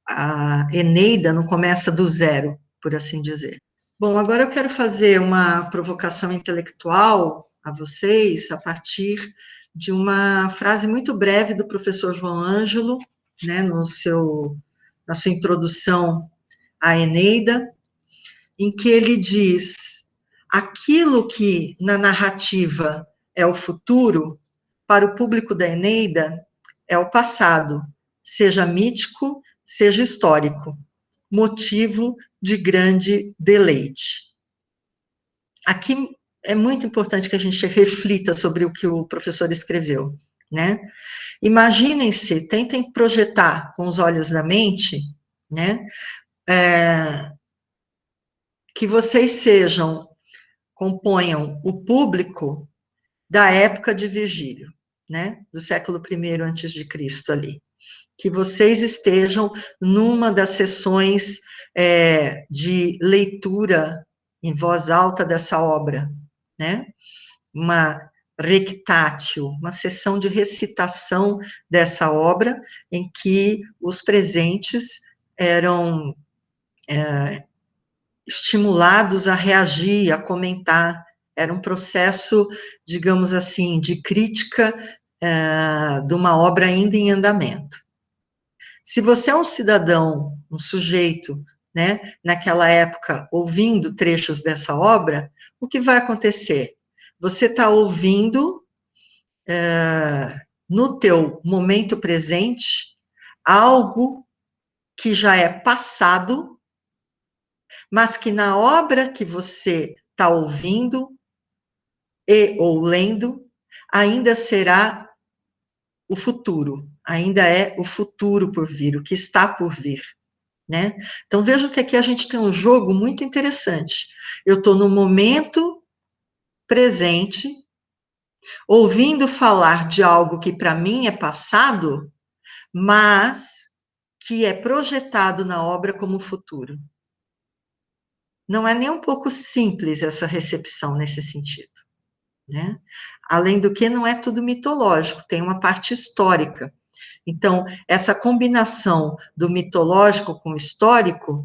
a Eneida não começa do zero, por assim dizer. Bom, agora eu quero fazer uma provocação intelectual a vocês a partir de uma frase muito breve do professor João Ângelo, né, na sua introdução à Eneida, em que ele diz: aquilo que na narrativa é o futuro, para o público da Eneida é o passado, seja mítico, seja histórico, motivo de grande deleite. Aqui é muito importante que a gente reflita sobre o que o professor escreveu, né? Imaginem-se, tentem projetar com os olhos da mente, né? Que vocês componham o público da época de Virgílio, né, do século I antes de Cristo ali, que vocês estejam numa das sessões de leitura em voz alta dessa obra, né, uma rectátil, uma sessão de recitação dessa obra, em que os presentes eram estimulados a reagir, a comentar, Era um processo, digamos assim, de crítica de uma obra ainda em andamento. Se você é um cidadão, um sujeito, né, naquela época, ouvindo trechos dessa obra, o que vai acontecer? Você está ouvindo, no teu momento presente, algo que já é passado, mas que na obra que você está ouvindo e ou lendo, ainda será o futuro, ainda é o futuro por vir, o que está por vir, né? Então vejam que aqui a gente tem um jogo muito interessante. Eu estou no momento presente, ouvindo falar de algo que para mim é passado, mas que é projetado na obra como futuro. Não é nem um pouco simples essa recepção nesse sentido, né? Além do que, não é tudo mitológico, tem uma parte histórica. Então, essa combinação do mitológico com o histórico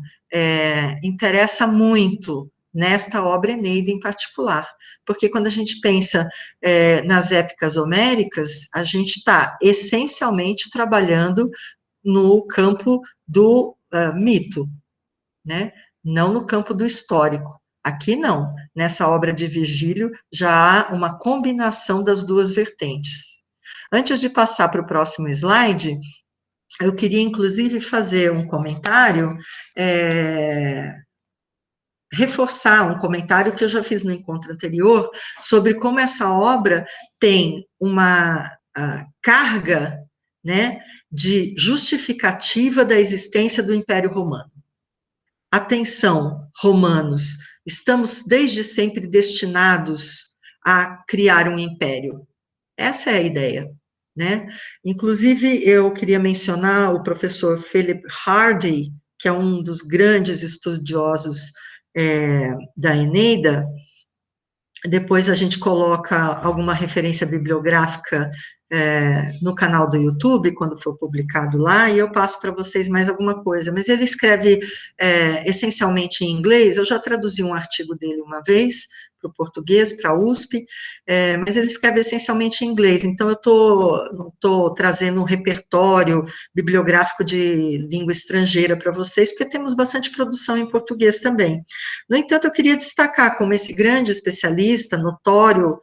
interessa muito nesta obra Eneida em particular, porque quando a gente pensa nas épicas homéricas, a gente está essencialmente trabalhando no campo do mito, né? Não no campo do histórico. Aqui não. Nessa obra de Virgílio já há uma combinação das duas vertentes. Antes de passar para o próximo slide, eu queria inclusive fazer um comentário, reforçar um comentário que eu já fiz no encontro anterior, sobre como essa obra tem uma carga, né, de justificativa da existência do Império Romano. Atenção, romanos, estamos desde sempre destinados a criar um império. Essa é a ideia, né? Inclusive, eu queria mencionar o professor Philip Hardy, que é um dos grandes estudiosos da Eneida. Depois a gente coloca alguma referência bibliográfica no canal do YouTube, quando for publicado lá, e eu passo para vocês mais alguma coisa. Mas ele escreve essencialmente em inglês. Eu já traduzi um artigo dele uma vez para o português, para a USP, mas ele escreve essencialmente em inglês, então eu não estou trazendo um repertório bibliográfico de língua estrangeira para vocês, porque temos bastante produção em português também. No entanto, eu queria destacar como esse grande especialista, notório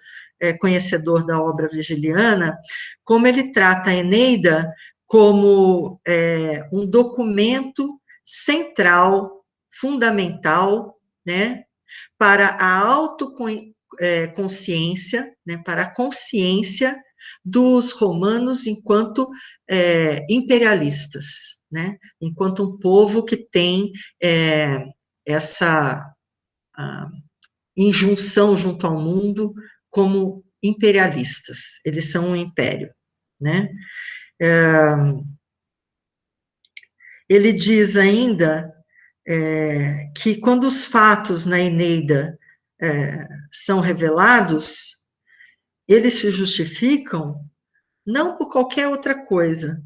conhecedor da obra virgiliana, como ele trata a Eneida como um documento central, fundamental, né, para a autoconsciência, né, para a consciência dos romanos enquanto imperialistas, né, enquanto um povo que tem essa injunção junto ao mundo como imperialistas, eles são um império, né. Ele diz ainda que quando os fatos na Eneida são revelados, eles se justificam não por qualquer outra coisa,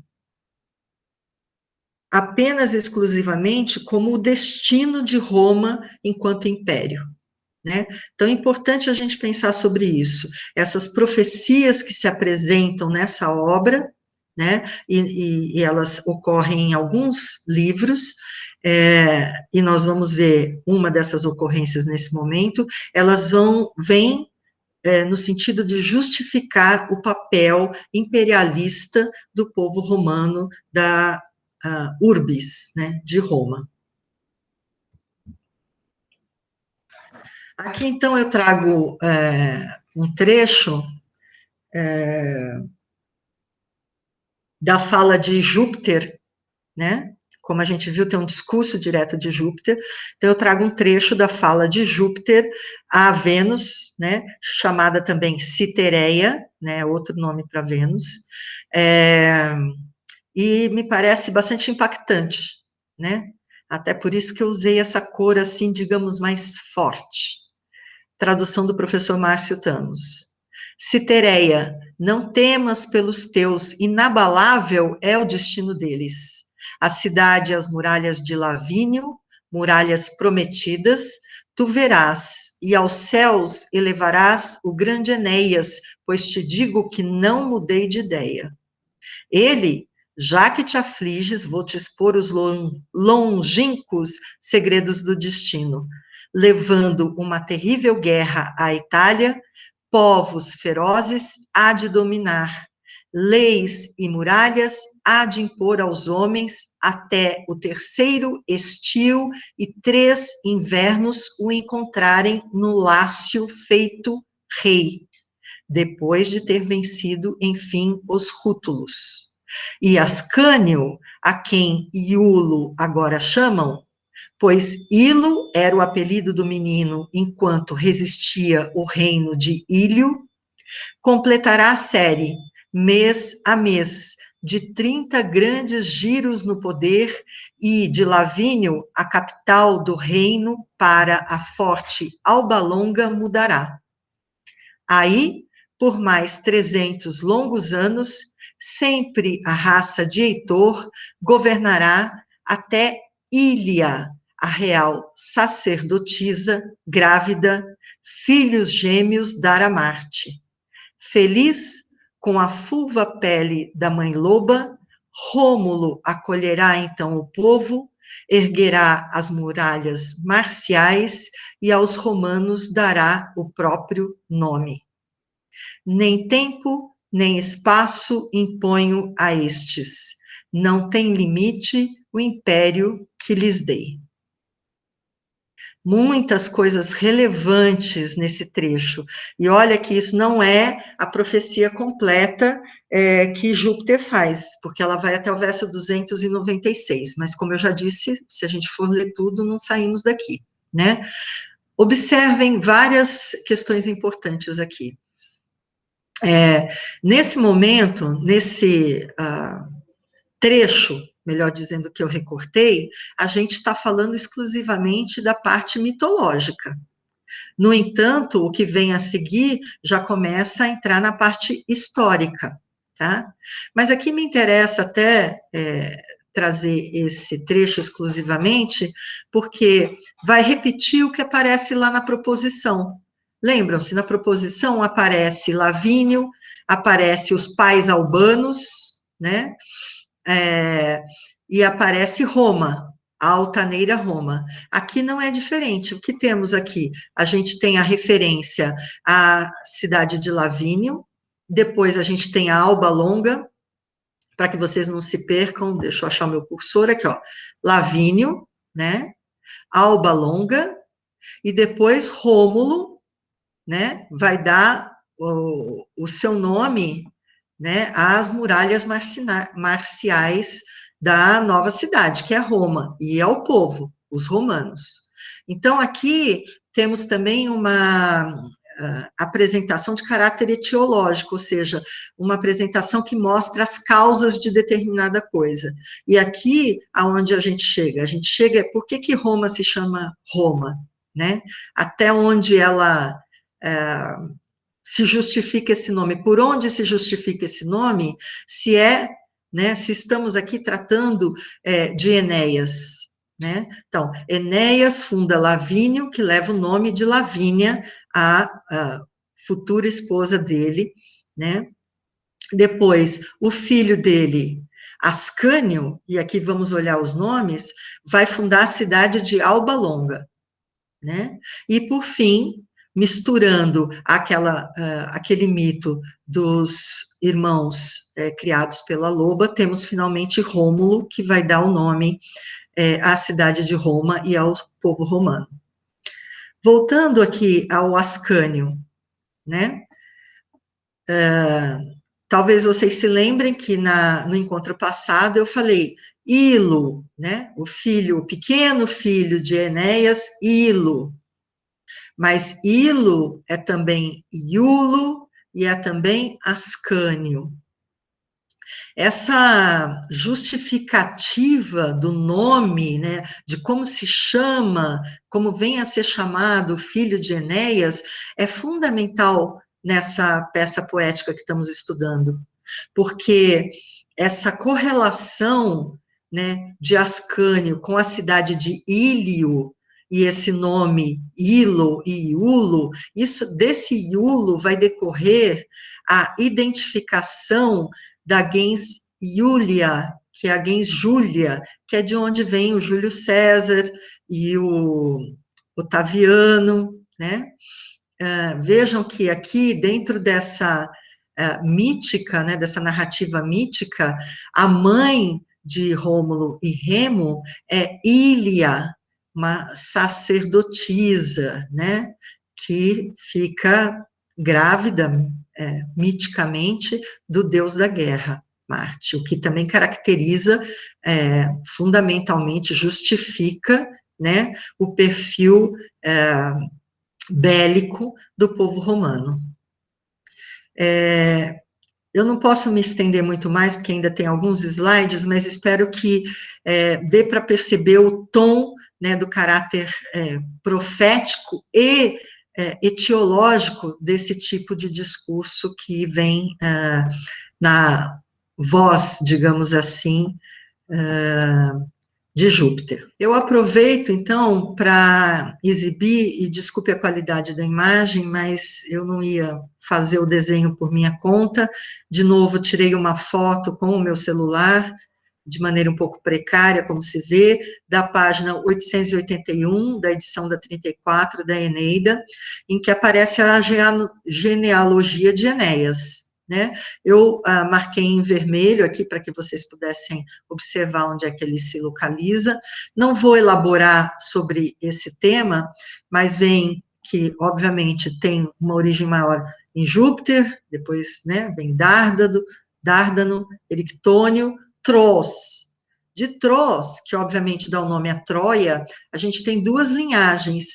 apenas exclusivamente como o destino de Roma enquanto império, né? Então é importante a gente pensar sobre isso, essas profecias que se apresentam nessa obra, né, e elas ocorrem em alguns livros, e nós vamos ver uma dessas ocorrências nesse momento, elas vêm no sentido de justificar o papel imperialista do povo romano da urbis, né, de Roma. Aqui, então, eu trago um trecho da fala de Júpiter, né? Como a gente viu, tem um discurso direto de Júpiter, então eu trago um trecho da fala de Júpiter a Vênus, né, chamada também Citereia, né, outro nome para Vênus, e me parece bastante impactante, né, até por isso que eu usei essa cor, assim, digamos, mais forte. Tradução do professor Márcio Tamos. Citereia, não temas pelos teus, inabalável é o destino deles. A cidade e as muralhas de Lavínio, muralhas prometidas, tu verás, e aos céus elevarás o grande Enéas, pois te digo que não mudei de ideia. Ele, já que te afliges, vou te expor os longínquos segredos do destino, levando uma terrível guerra à Itália, povos ferozes há de dominar, leis e muralhas há de impor aos homens, até o terceiro estio e 3 invernos o encontrarem no Lácio feito rei, depois de ter vencido, enfim, os rútulos. E Ascânio, a quem Iulo agora chamam, pois Ilo era o apelido do menino enquanto resistia o reino de Ílio, completará a série, mês a mês, de 30 grandes giros no poder e de Lavínio, a capital do reino, para a forte Alba Longa mudará. Aí, por mais 300 longos anos, sempre a raça de Heitor governará até Ília, a real sacerdotisa, grávida, filhos gêmeos dar a Marte. Feliz com a fulva pele da mãe loba, Rômulo acolherá então o povo, erguerá as muralhas marciais e aos romanos dará o próprio nome. Nem tempo, nem espaço imponho a estes. Não tem limite o império que lhes dei. Muitas coisas relevantes nesse trecho. E olha que isso não é a profecia completa que Júpiter faz, porque ela vai até o verso 296. Mas, como eu já disse, se a gente for ler tudo, não saímos daqui, né? Observem várias questões importantes aqui. Nesse momento, nesse trecho, melhor dizendo, que eu recortei, a gente está falando exclusivamente da parte mitológica. No entanto, o que vem a seguir já começa a entrar na parte histórica, tá? Mas aqui me interessa até trazer esse trecho exclusivamente, porque vai repetir o que aparece lá na proposição. Lembram-se, na proposição aparece Lavínio, aparece os pais albanos, né? E aparece Roma, a altaneira Roma. Aqui não é diferente. O que temos aqui? A gente tem a referência à cidade de Lavínio, depois a gente tem a Alba Longa, para que vocês não se percam, deixa eu achar o meu cursor aqui, ó. Lavínio, né? Alba Longa, e depois Rômulo, né? Vai dar o seu nome, né, às muralhas marciais da nova cidade, que é Roma, e ao povo, os romanos. Então, aqui temos também uma apresentação de caráter etiológico, ou seja, uma apresentação que mostra as causas de determinada coisa. E aqui, aonde a gente chega? Por que Roma se chama Roma? Né? Até onde ela se justifica esse nome, por onde se justifica esse nome, se né, se estamos aqui tratando de Enéas, né? Então, Enéas funda Lavínio, que leva o nome de Lavínia, a futura esposa dele, né? Depois, o filho dele, Ascânio, e aqui vamos olhar os nomes, vai fundar a cidade de Alba Longa, né? E, por fim, misturando aquele mito dos irmãos criados pela loba, temos finalmente Rômulo, que vai dar o nome à cidade de Roma e ao povo romano. Voltando aqui ao Ascânio, né? Talvez vocês se lembrem que no encontro passado eu falei Ilo, né? O pequeno filho de Enéas, Ilo. Mas Ilo é também Iulo e é também Ascânio. Essa justificativa do nome, né, de como se chama, como vem a ser chamado o filho de Enéas, é fundamental nessa peça poética que estamos estudando, porque essa correlação, né, de Ascânio com a cidade de Ílio, e esse nome Ilo e Iulo, desse Iulo vai decorrer a identificação da gens Iulia, que é a gens Júlia, que é de onde vem o Júlio César e o Otaviano, né? Vejam que aqui, dentro dessa mítica, né, dessa narrativa mítica, a mãe de Rômulo e Remo é Ilia, uma sacerdotisa, né, que fica grávida, miticamente, do deus da guerra, Marte, o que também caracteriza, fundamentalmente, justifica, né, o perfil bélico do povo romano. Eu não posso me estender muito mais, porque ainda tem alguns slides, mas espero que dê para perceber o tom, né, do caráter profético e etiológico desse tipo de discurso que vem na voz, digamos assim, de Júpiter. Eu aproveito, então, para exibir, e desculpe a qualidade da imagem, mas eu não ia fazer o desenho por minha conta. De novo, tirei uma foto com o meu celular, de maneira um pouco precária, como se vê, da página 881, da edição da 34, da Eneida, em que aparece a genealogia de Enéas, né? Eu marquei em vermelho aqui para que vocês pudessem observar onde é que ele se localiza. Não vou elaborar sobre esse tema, mas vem que, obviamente, tem uma origem maior em Júpiter, depois, né, vem Dárdano, Erictônio, Tros. De Tros, que obviamente dá o nome a Troia, a gente tem duas linhagens,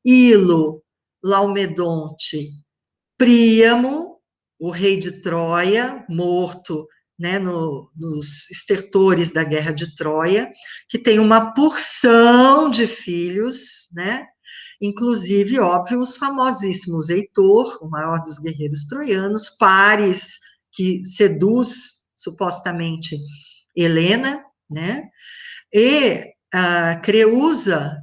Ilo, Laomedonte, Príamo, o rei de Troia, morto, né, nos estertores da guerra de Troia, que tem uma porção de filhos, né, inclusive, óbvio, os famosíssimos Heitor, o maior dos guerreiros troianos, Paris, que seduz, supostamente, Helena, né, e a Creusa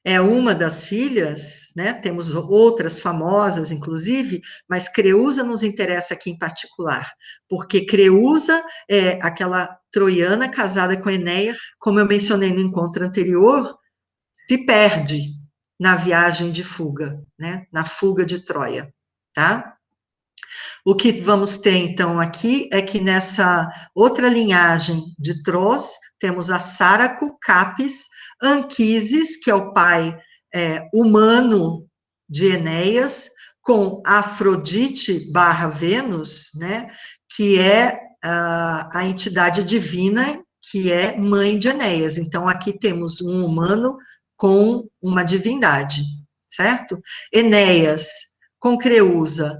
é uma das filhas, né, temos outras famosas, inclusive, mas Creusa nos interessa aqui em particular, porque Creusa é aquela troiana casada com Enéas, como eu mencionei no encontro anterior, se perde na viagem de fuga, né, na fuga de Troia, tá? O que vamos ter, então, aqui, é que nessa outra linhagem de Tros, temos a Sáraco, Capis, Anquises, que é o pai humano de Enéas, com Afrodite barra Vênus, né, que é a entidade divina, que é mãe de Enéas. Então, aqui temos um humano com uma divindade, certo? Enéas, com Creusa,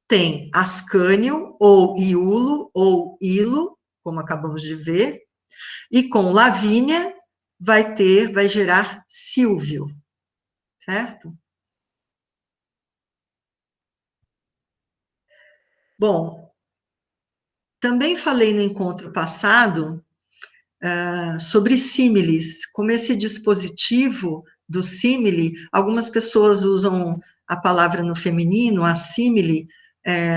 tem Ascânio, ou Iulo, ou Ilo, como acabamos de ver, e com Lavínia vai gerar Silvio, certo? Bom, também falei no encontro passado sobre símiles, como esse dispositivo do símile, algumas pessoas usam a palavra no feminino, a símile,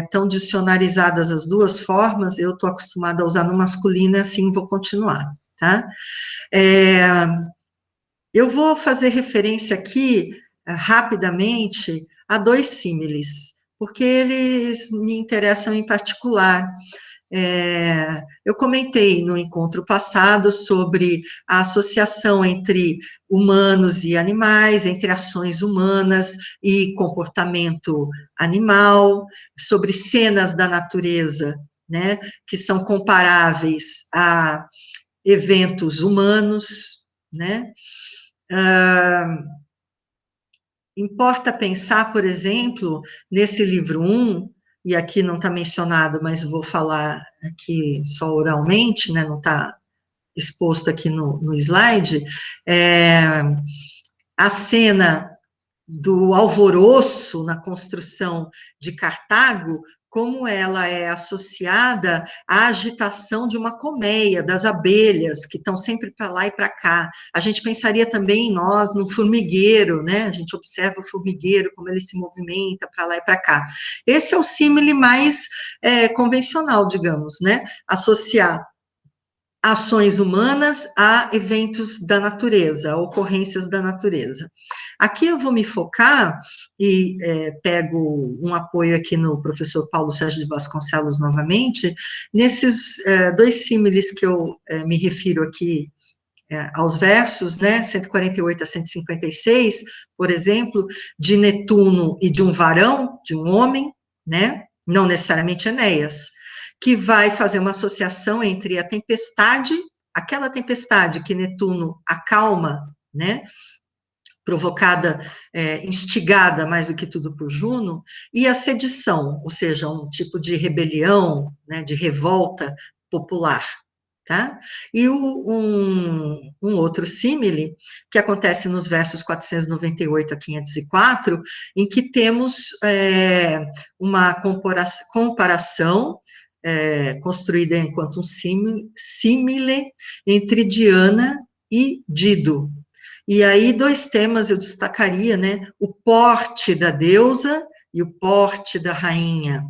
estão dicionarizadas as duas formas, eu estou acostumada a usar no masculino, e assim vou continuar, tá? Eu vou fazer referência aqui, rapidamente, a dois símiles, porque eles me interessam em particular. Eu comentei no encontro passado sobre a associação entre humanos e animais, entre ações humanas e comportamento animal, sobre cenas da natureza, né, que são comparáveis a eventos humanos, né. Importa pensar, por exemplo, nesse livro 1, e aqui não está mencionado, mas vou falar aqui só oralmente, né, não está exposto aqui no slide, a cena do alvoroço na construção de Cartago, como ela é associada à agitação de uma colmeia, das abelhas, que estão sempre para lá e para cá. A gente pensaria também em nós, num formigueiro, né? A gente observa o formigueiro, como ele se movimenta para lá e para cá. Esse é o símile mais convencional, digamos, né? Associar ações humanas a eventos da natureza, a ocorrências da natureza. Aqui eu vou me focar, e pego um apoio aqui no professor Paulo Sérgio de Vasconcelos novamente, nesses dois símiles que eu me refiro aqui, aos versos, né, 148 a 156, por exemplo, de Netuno e de um varão, de um homem, né, não necessariamente Enéas, que vai fazer uma associação entre a tempestade, aquela tempestade que Netuno acalma, né, provocada, instigada mais do que tudo por Juno, e a sedição, ou seja, um tipo de rebelião, né, de revolta popular. Tá? E um outro símile, que acontece nos versos 498 a 504, em que temos uma comparação construída enquanto um símile entre Diana e Dido. E aí, dois temas eu destacaria, né? O porte da deusa e o porte da rainha.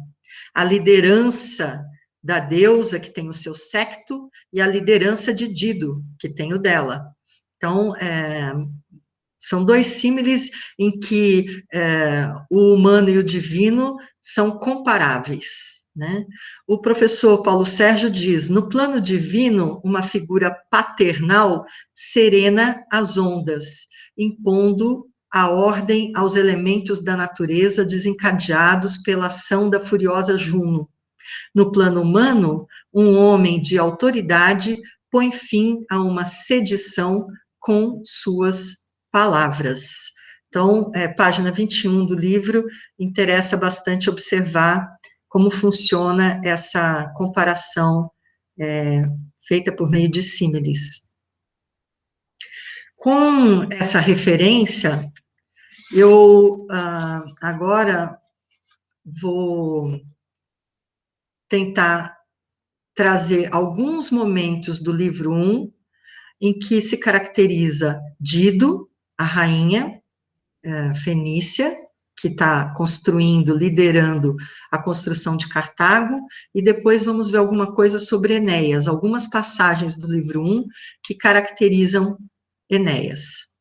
A liderança da deusa, que tem o seu séquito, e a liderança de Dido, que tem o dela. Então, são dois símiles em que o humano e o divino são comparáveis, né? O professor Paulo Sérgio diz, no plano divino, uma figura paternal serena as ondas, impondo a ordem aos elementos da natureza desencadeados pela ação da furiosa Juno. No plano humano, um homem de autoridade põe fim a uma sedição com suas palavras. Então, página 21 do livro, interessa bastante observar como funciona essa comparação feita por meio de símiles. Com essa referência, eu agora vou tentar trazer alguns momentos do livro 1, em que se caracteriza Dido, a rainha fenícia, que está construindo, liderando a construção de Cartago, e depois vamos ver alguma coisa sobre Enéas, algumas passagens do livro 1 que caracterizam Enéas.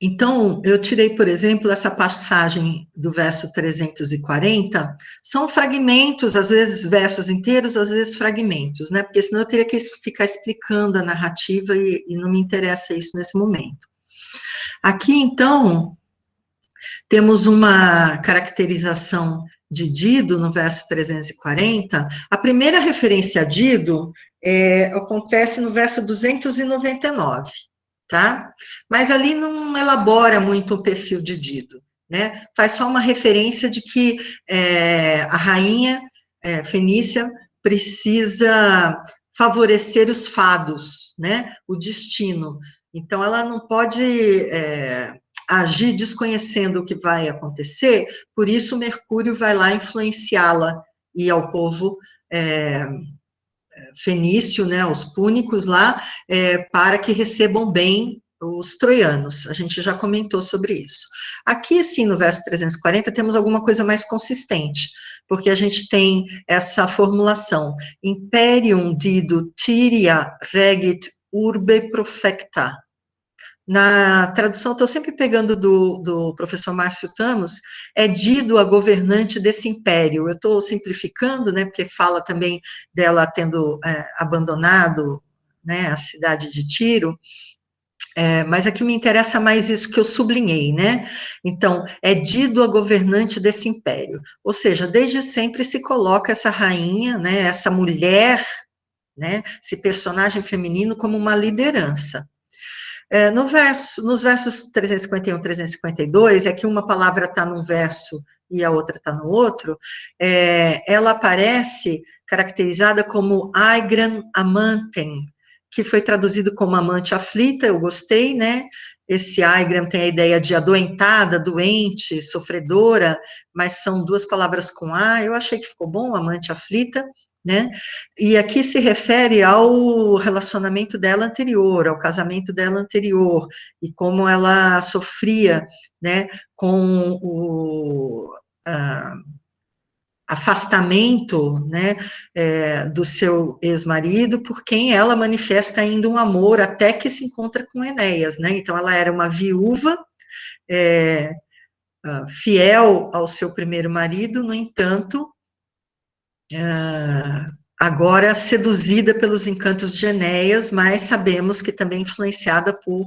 Então, eu tirei, por exemplo, essa passagem do verso 340, são fragmentos, às vezes versos inteiros, às vezes fragmentos, né? Porque senão eu teria que ficar explicando a narrativa e não me interessa isso nesse momento. Aqui, então, temos uma caracterização de Dido no verso 340. A primeira referência a Dido acontece no verso 299. Tá? Mas ali não elabora muito o perfil de Dido, né? Faz só uma referência de que a rainha fenícia precisa favorecer os fados, né? O destino. Então, ela não pode agir desconhecendo o que vai acontecer, por isso Mercúrio vai lá influenciá-la e ao povo fenício, né, os púnicos lá, para que recebam bem os troianos. A gente já comentou sobre isso. Aqui, sim, no verso 340, temos alguma coisa mais consistente, porque a gente tem essa formulação, imperium dido Tyria regit urbe profecta. Na tradução, estou sempre pegando do professor Márcio Tamos, é Dido a governante desse império. Eu estou simplificando, né, porque fala também dela tendo abandonado, né, a cidade de Tiro, mas aqui me interessa mais isso que eu sublinhei, né? Então, é Dido a governante desse império. Ou seja, desde sempre se coloca essa rainha, né, essa mulher, né, esse personagem feminino como uma liderança. Nos versos 351 e 352, é que uma palavra está num verso e a outra está no outro, ela aparece caracterizada como Aigran Amanten, que foi traduzido como amante aflita, eu gostei, né? esse aigram tem a ideia de adoentada, doente, sofredora, mas são duas palavras com A, eu achei que ficou bom, amante aflita, né? E aqui se refere ao relacionamento dela anterior, ao casamento dela anterior, e como ela sofria, né, com o afastamento, né, do seu ex-marido, por quem ela manifesta ainda um amor, até que se encontra com Enéas, né, então ela era uma viúva, fiel ao seu primeiro marido, no entanto, agora seduzida pelos encantos de Enéas, mas sabemos que também influenciada por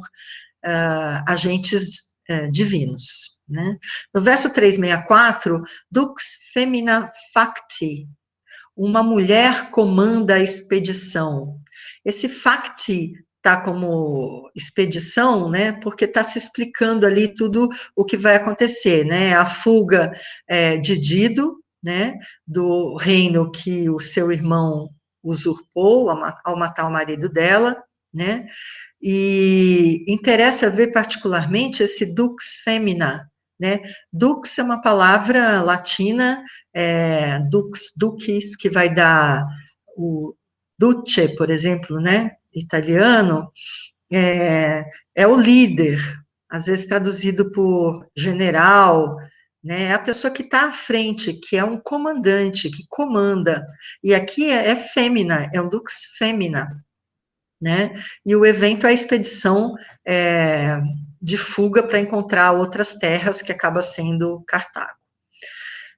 agentes divinos, né. No verso 364, Dux femina facti, uma mulher comanda a expedição. Esse facti está como expedição, né, porque está se explicando ali tudo o que vai acontecer, né, a fuga de Dido, né, do reino que o seu irmão usurpou ao matar o marido dela, né, e interessa ver particularmente esse dux femina, né? Dux é uma palavra latina, dux, ducis, que vai dar o duce, por exemplo, né? Italiano, é o líder, às vezes traduzido por general, né? É a pessoa que está à frente, que é um comandante, que comanda. E aqui é fêmina, é um dux femina, né? E o evento é a expedição de fuga para encontrar outras terras, que acaba sendo Cartago.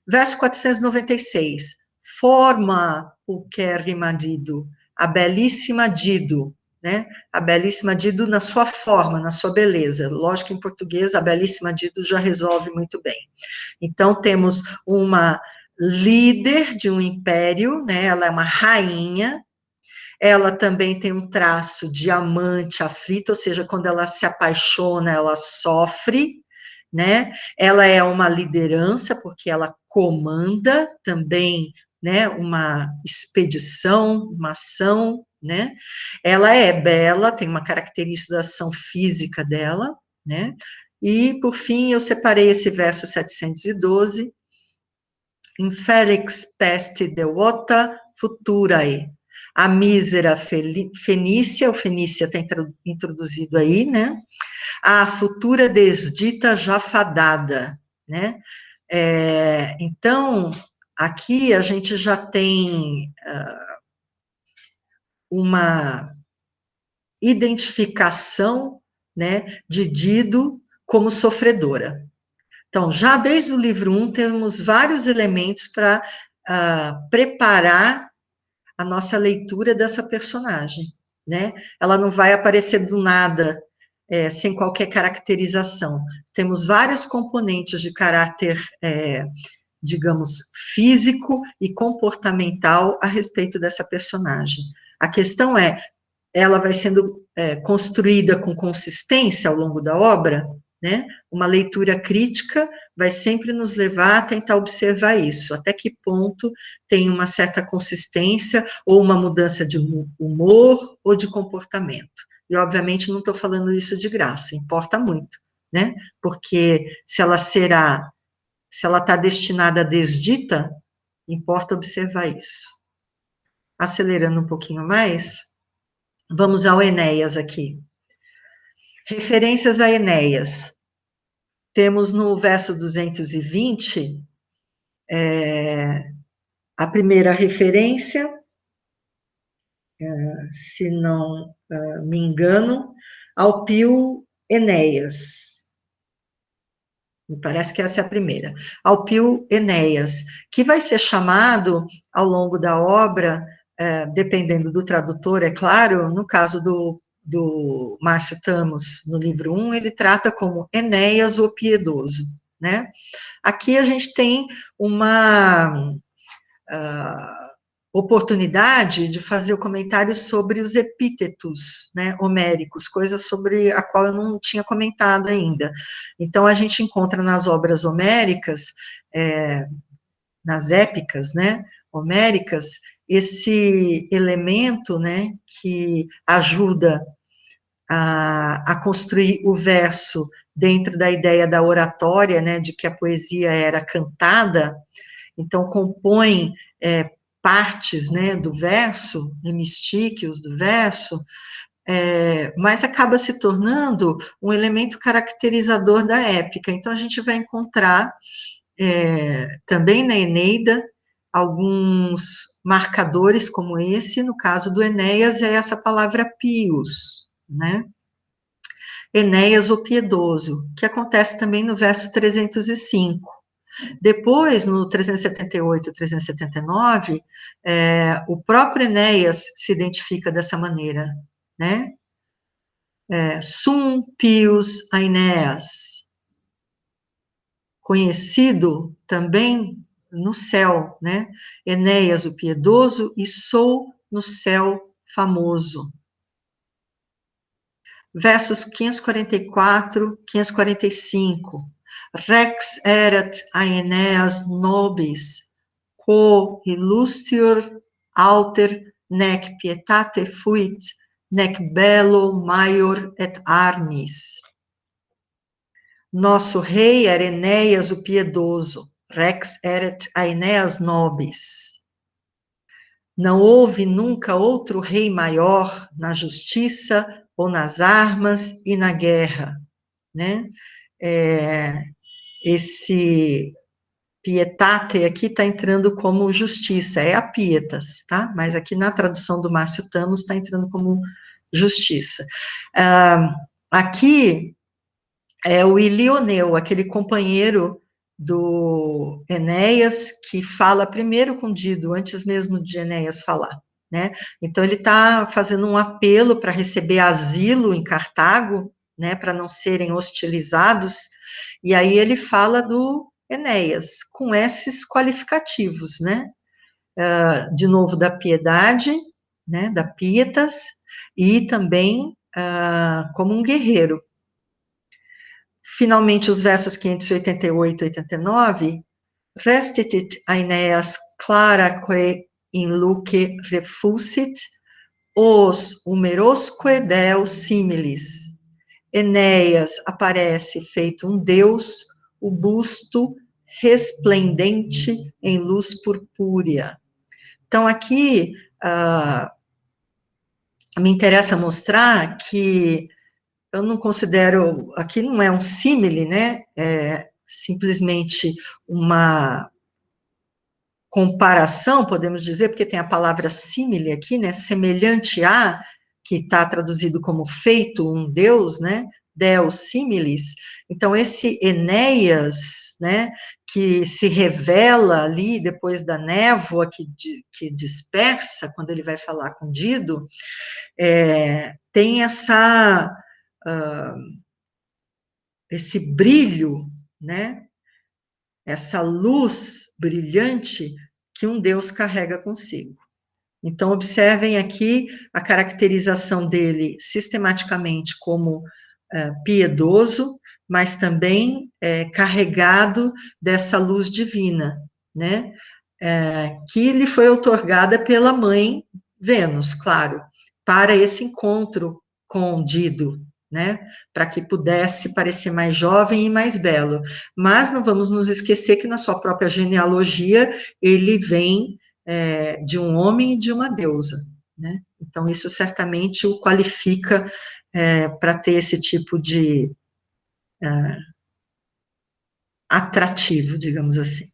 Verso 496. Forma o querrima Dido, a belíssima Dido, né? A belíssima Dido na sua forma, na sua beleza. Lógico que em português a belíssima Dido já resolve muito bem. Então temos uma líder de um império, né? Ela é uma rainha. Ela também tem um traço de amante aflito, ou seja, quando ela se apaixona, ela sofre, né? Ela é uma liderança, porque ela comanda também, né, uma expedição, uma ação, né? Ela é bela, tem uma caracterização física dela, né? E, por fim, eu separei esse verso 712, Infelix peste devota futurae. A mísera Fenícia, o Fenícia está introduzido aí, né? A futura desdita já fadada, né? Então, aqui a gente já tem uma identificação, né, de Dido como sofredora. Então, já desde o livro 1, temos vários elementos para preparar a nossa leitura dessa personagem, né? Ela não vai aparecer do nada, sem qualquer caracterização. Temos vários componentes de caráter, digamos, físico e comportamental a respeito dessa personagem. A questão é, ela vai sendo construída com consistência ao longo da obra, né? Uma leitura crítica vai sempre nos levar a tentar observar isso, até que ponto tem uma certa consistência ou uma mudança de humor ou de comportamento. E, obviamente, não estou falando isso de graça, importa muito, né? Porque se ela está destinada a desdita, importa observar isso. Acelerando um pouquinho mais, vamos ao Enéas aqui. Referências a Enéas. Temos no verso 220, a primeira referência, se não me engano, ao Pio Enéas. Me parece que essa é a primeira. Ao Pio Enéas, que vai ser chamado, ao longo da obra, dependendo do tradutor, é claro, no caso do Márcio Tamos, no livro 1, ele trata como Enéas o Piedoso, né? Aqui a gente tem uma oportunidade de fazer o comentário sobre os epítetos, né, homéricos, coisa sobre a qual eu não tinha comentado ainda. Então, a gente encontra nas obras homéricas, nas épicas, né, homéricas, esse elemento, né, que ajuda a construir o verso dentro da ideia da oratória, né, de que a poesia era cantada, então compõe partes, né, do verso, hemistíquios do verso, mas acaba se tornando um elemento caracterizador da épica. Então, a gente vai encontrar, também na Eneida, alguns marcadores como esse, no caso do Enéas, é essa palavra pios, né? Enéas, o piedoso, que acontece também no verso 305. Depois, no 378 e 379, o próprio Enéas se identifica dessa maneira, né? Sum pius Aeneas, conhecido também no céu, né? Enéas, o piedoso, e sou no céu famoso. Versos 544, 545. Rex erat Aeneas nobis, quo illustior alter nec pietate fuit, nec bello maior et armis. Nosso rei era Enéas o piedoso, rex erat Aeneas nobis. Não houve nunca outro rei maior na justiça ou nas armas e na guerra, né? Esse pietate aqui está entrando como justiça, é a pietas, tá? Mas aqui na tradução do Márcio Tamos está entrando como justiça. Aqui é o Ilioneu, aquele companheiro do Enéas, que fala primeiro com Dido, antes mesmo de Enéas falar, né? Então, ele está fazendo um apelo para receber asilo em Cartago, né, para não serem hostilizados, e aí ele fala do Enéas, com esses qualificativos, né? De novo, da piedade, né, da pietas, e também como um guerreiro. Finalmente, os versos 588 e 89, restitit Aeneas claraque in luce refusit, os humerosque deus similis. Enéas aparece feito um deus, o busto resplendente em luz purpúrea. Então, aqui, me interessa mostrar que eu não considero, aqui não é um símile, né, é simplesmente uma comparação, podemos dizer, porque tem a palavra símile aqui, né, semelhante a, que está traduzido como feito um deus, né, deus similis. Então, esse Enéas, né, que se revela ali depois da névoa que dispersa, quando ele vai falar com Dido, tem esse brilho, né, essa luz brilhante que um Deus carrega consigo. Então, observem aqui a caracterização dele sistematicamente como piedoso, mas também carregado dessa luz divina, né, que lhe foi outorgada pela mãe Vênus, claro, para esse encontro com Dido, né, para que pudesse parecer mais jovem e mais belo. Mas não vamos nos esquecer que na sua própria genealogia ele vem de um homem e de uma deusa, né? Então isso certamente o qualifica para ter esse tipo de atrativo, digamos assim.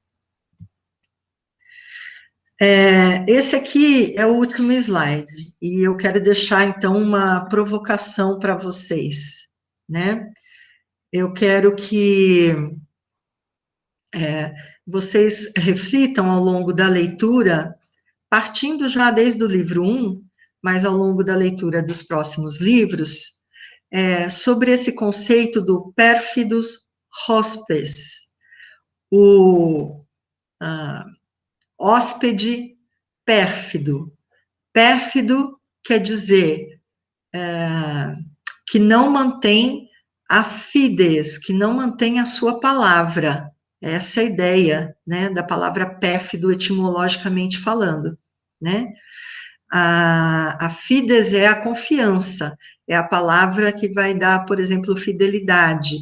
Esse aqui é o último slide, e eu quero deixar, então, uma provocação para vocês, né? Eu quero que vocês reflitam ao longo da leitura, partindo já desde o livro 1, mas ao longo da leitura dos próximos livros, sobre esse conceito do pérfidos hospes, o hóspede pérfido. Pérfido quer dizer que não mantém a fides, que não mantém a sua palavra. Essa é a ideia, né, da palavra pérfido etimologicamente falando, né? A fides é a confiança, é a palavra que vai dar, por exemplo, fidelidade,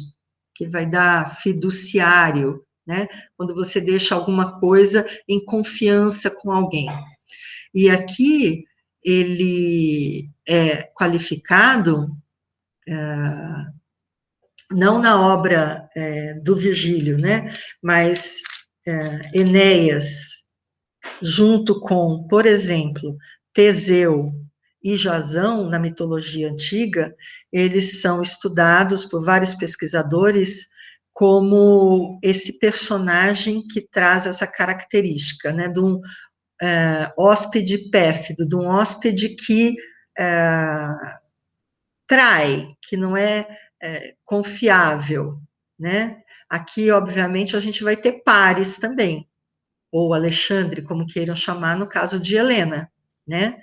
que vai dar fiduciário, né? Quando você deixa alguma coisa em confiança com alguém. E aqui ele é qualificado, não na obra do Virgílio, né? Mas Enéas, junto com, por exemplo, Teseu e Jasão, na mitologia antiga, eles são estudados por vários pesquisadores como esse personagem que traz essa característica, né, de um hóspede pérfido, de um hóspede que trai, que não é confiável, né? Aqui, obviamente, a gente vai ter pares também, ou Alexandre, como queiram chamar, no caso de Helena, né?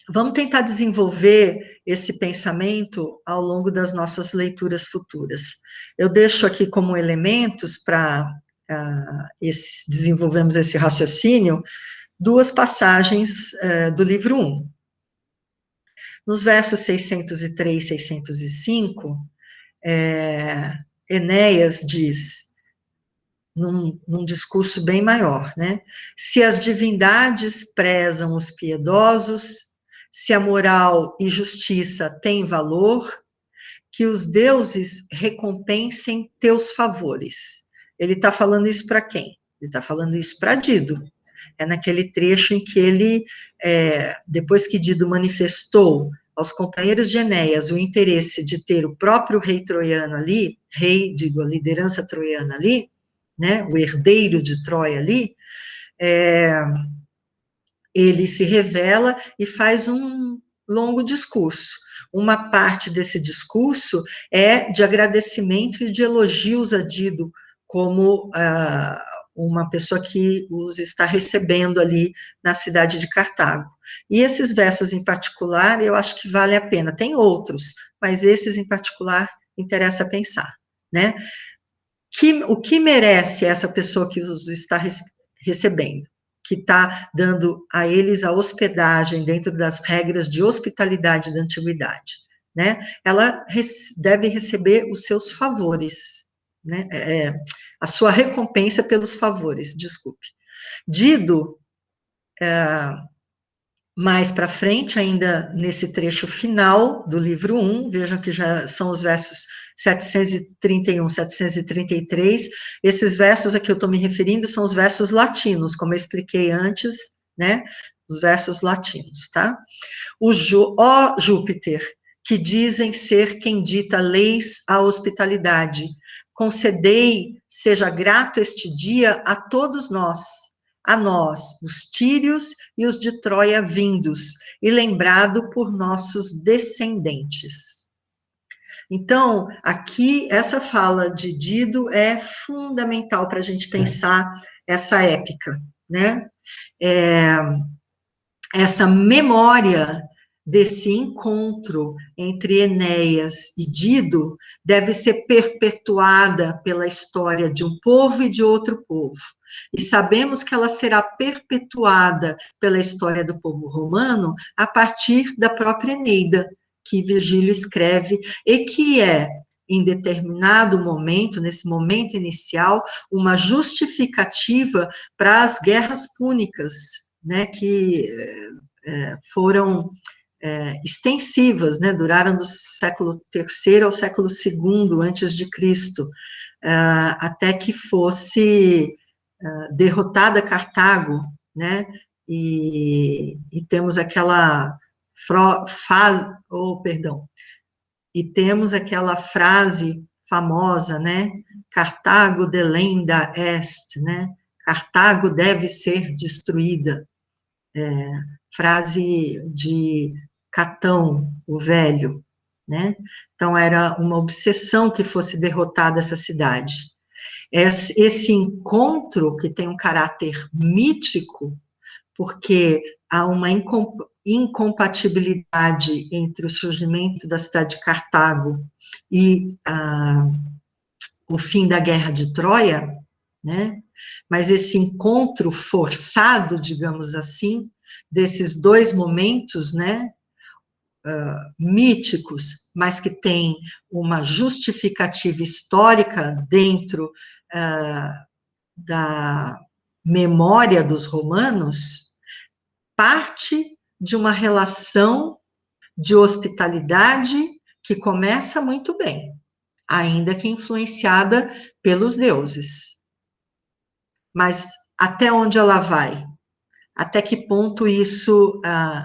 Vamos tentar desenvolver esse pensamento ao longo das nossas leituras futuras. Eu deixo aqui como elementos para desenvolvermos esse raciocínio, duas passagens do livro 1. Nos versos 603 e 605, Enéas diz, num discurso bem maior, né? Se as divindades prezam os piedosos, se a moral e justiça têm valor, que os deuses recompensem teus favores. Ele está falando isso para quem? Ele está falando isso para Dido. É naquele trecho em que ele, depois que Dido manifestou aos companheiros de Enéas o interesse de ter o próprio rei troiano ali, a liderança troiana ali, né, o herdeiro de Troia ali, ele se revela e faz um longo discurso. Uma parte desse discurso é de agradecimento e de elogios a Dido, como uma pessoa que os está recebendo ali na cidade de Cartago. E esses versos em particular, eu acho que vale a pena. Tem outros, mas esses em particular interessa pensar, né? O que merece essa pessoa que os está recebendo? Que está dando a eles a hospedagem dentro das regras de hospitalidade da antiguidade, né? Ela deve receber os seus favores, né? A sua recompensa pelos favores, desculpe. Dido, mais para frente, ainda nesse trecho final do livro 1, vejam que já são os versos 731, 733, esses versos a que eu estou me referindo são os versos latinos, como eu expliquei antes, né, os versos latinos, tá? Ó Júpiter, que dizem ser quem dita leis à hospitalidade, concedei, seja grato este dia a todos nós, a nós, os tírios e os de Troia vindos, e lembrado por nossos descendentes. Então, aqui, essa fala de Dido é fundamental para a gente pensar essa épica, né? Essa memória desse encontro entre Enéas e Dido deve ser perpetuada pela história de um povo e de outro povo. E sabemos que ela será perpetuada pela história do povo romano a partir da própria Eneida, que Virgílio escreve, e que é, em determinado momento, nesse momento inicial, uma justificativa para as guerras púnicas, né, que foram extensivas, né, duraram do século III ao século II antes de Cristo, até que fosse derrotada Cartago, né, e temos aquela e temos aquela frase famosa, né, Cartago delenda est, né, Cartago deve ser destruída, frase de Catão, o Velho, né? Então, era uma obsessão que fosse derrotada essa cidade. Esse encontro, que tem um caráter mítico, porque há uma incompatibilidade entre o surgimento da cidade de Cartago e o fim da Guerra de Troia, né? Mas esse encontro forçado, digamos assim, desses dois momentos, né? míticos, mas que têm uma justificativa histórica dentro da memória dos romanos, parte de uma relação de hospitalidade que começa muito bem, ainda que influenciada pelos deuses. Mas até onde ela vai? Até que ponto isso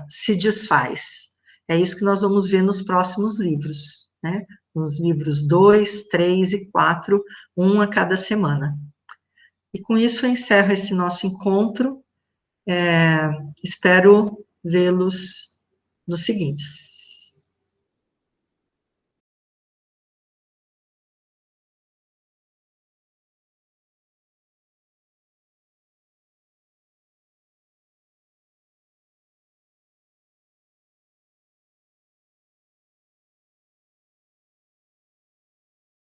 se desfaz? É isso que nós vamos ver nos próximos livros, né? Nos livros 2, 3 e 4, um a cada semana. E com isso eu encerro esse nosso encontro. Espero vê-los nos seguintes.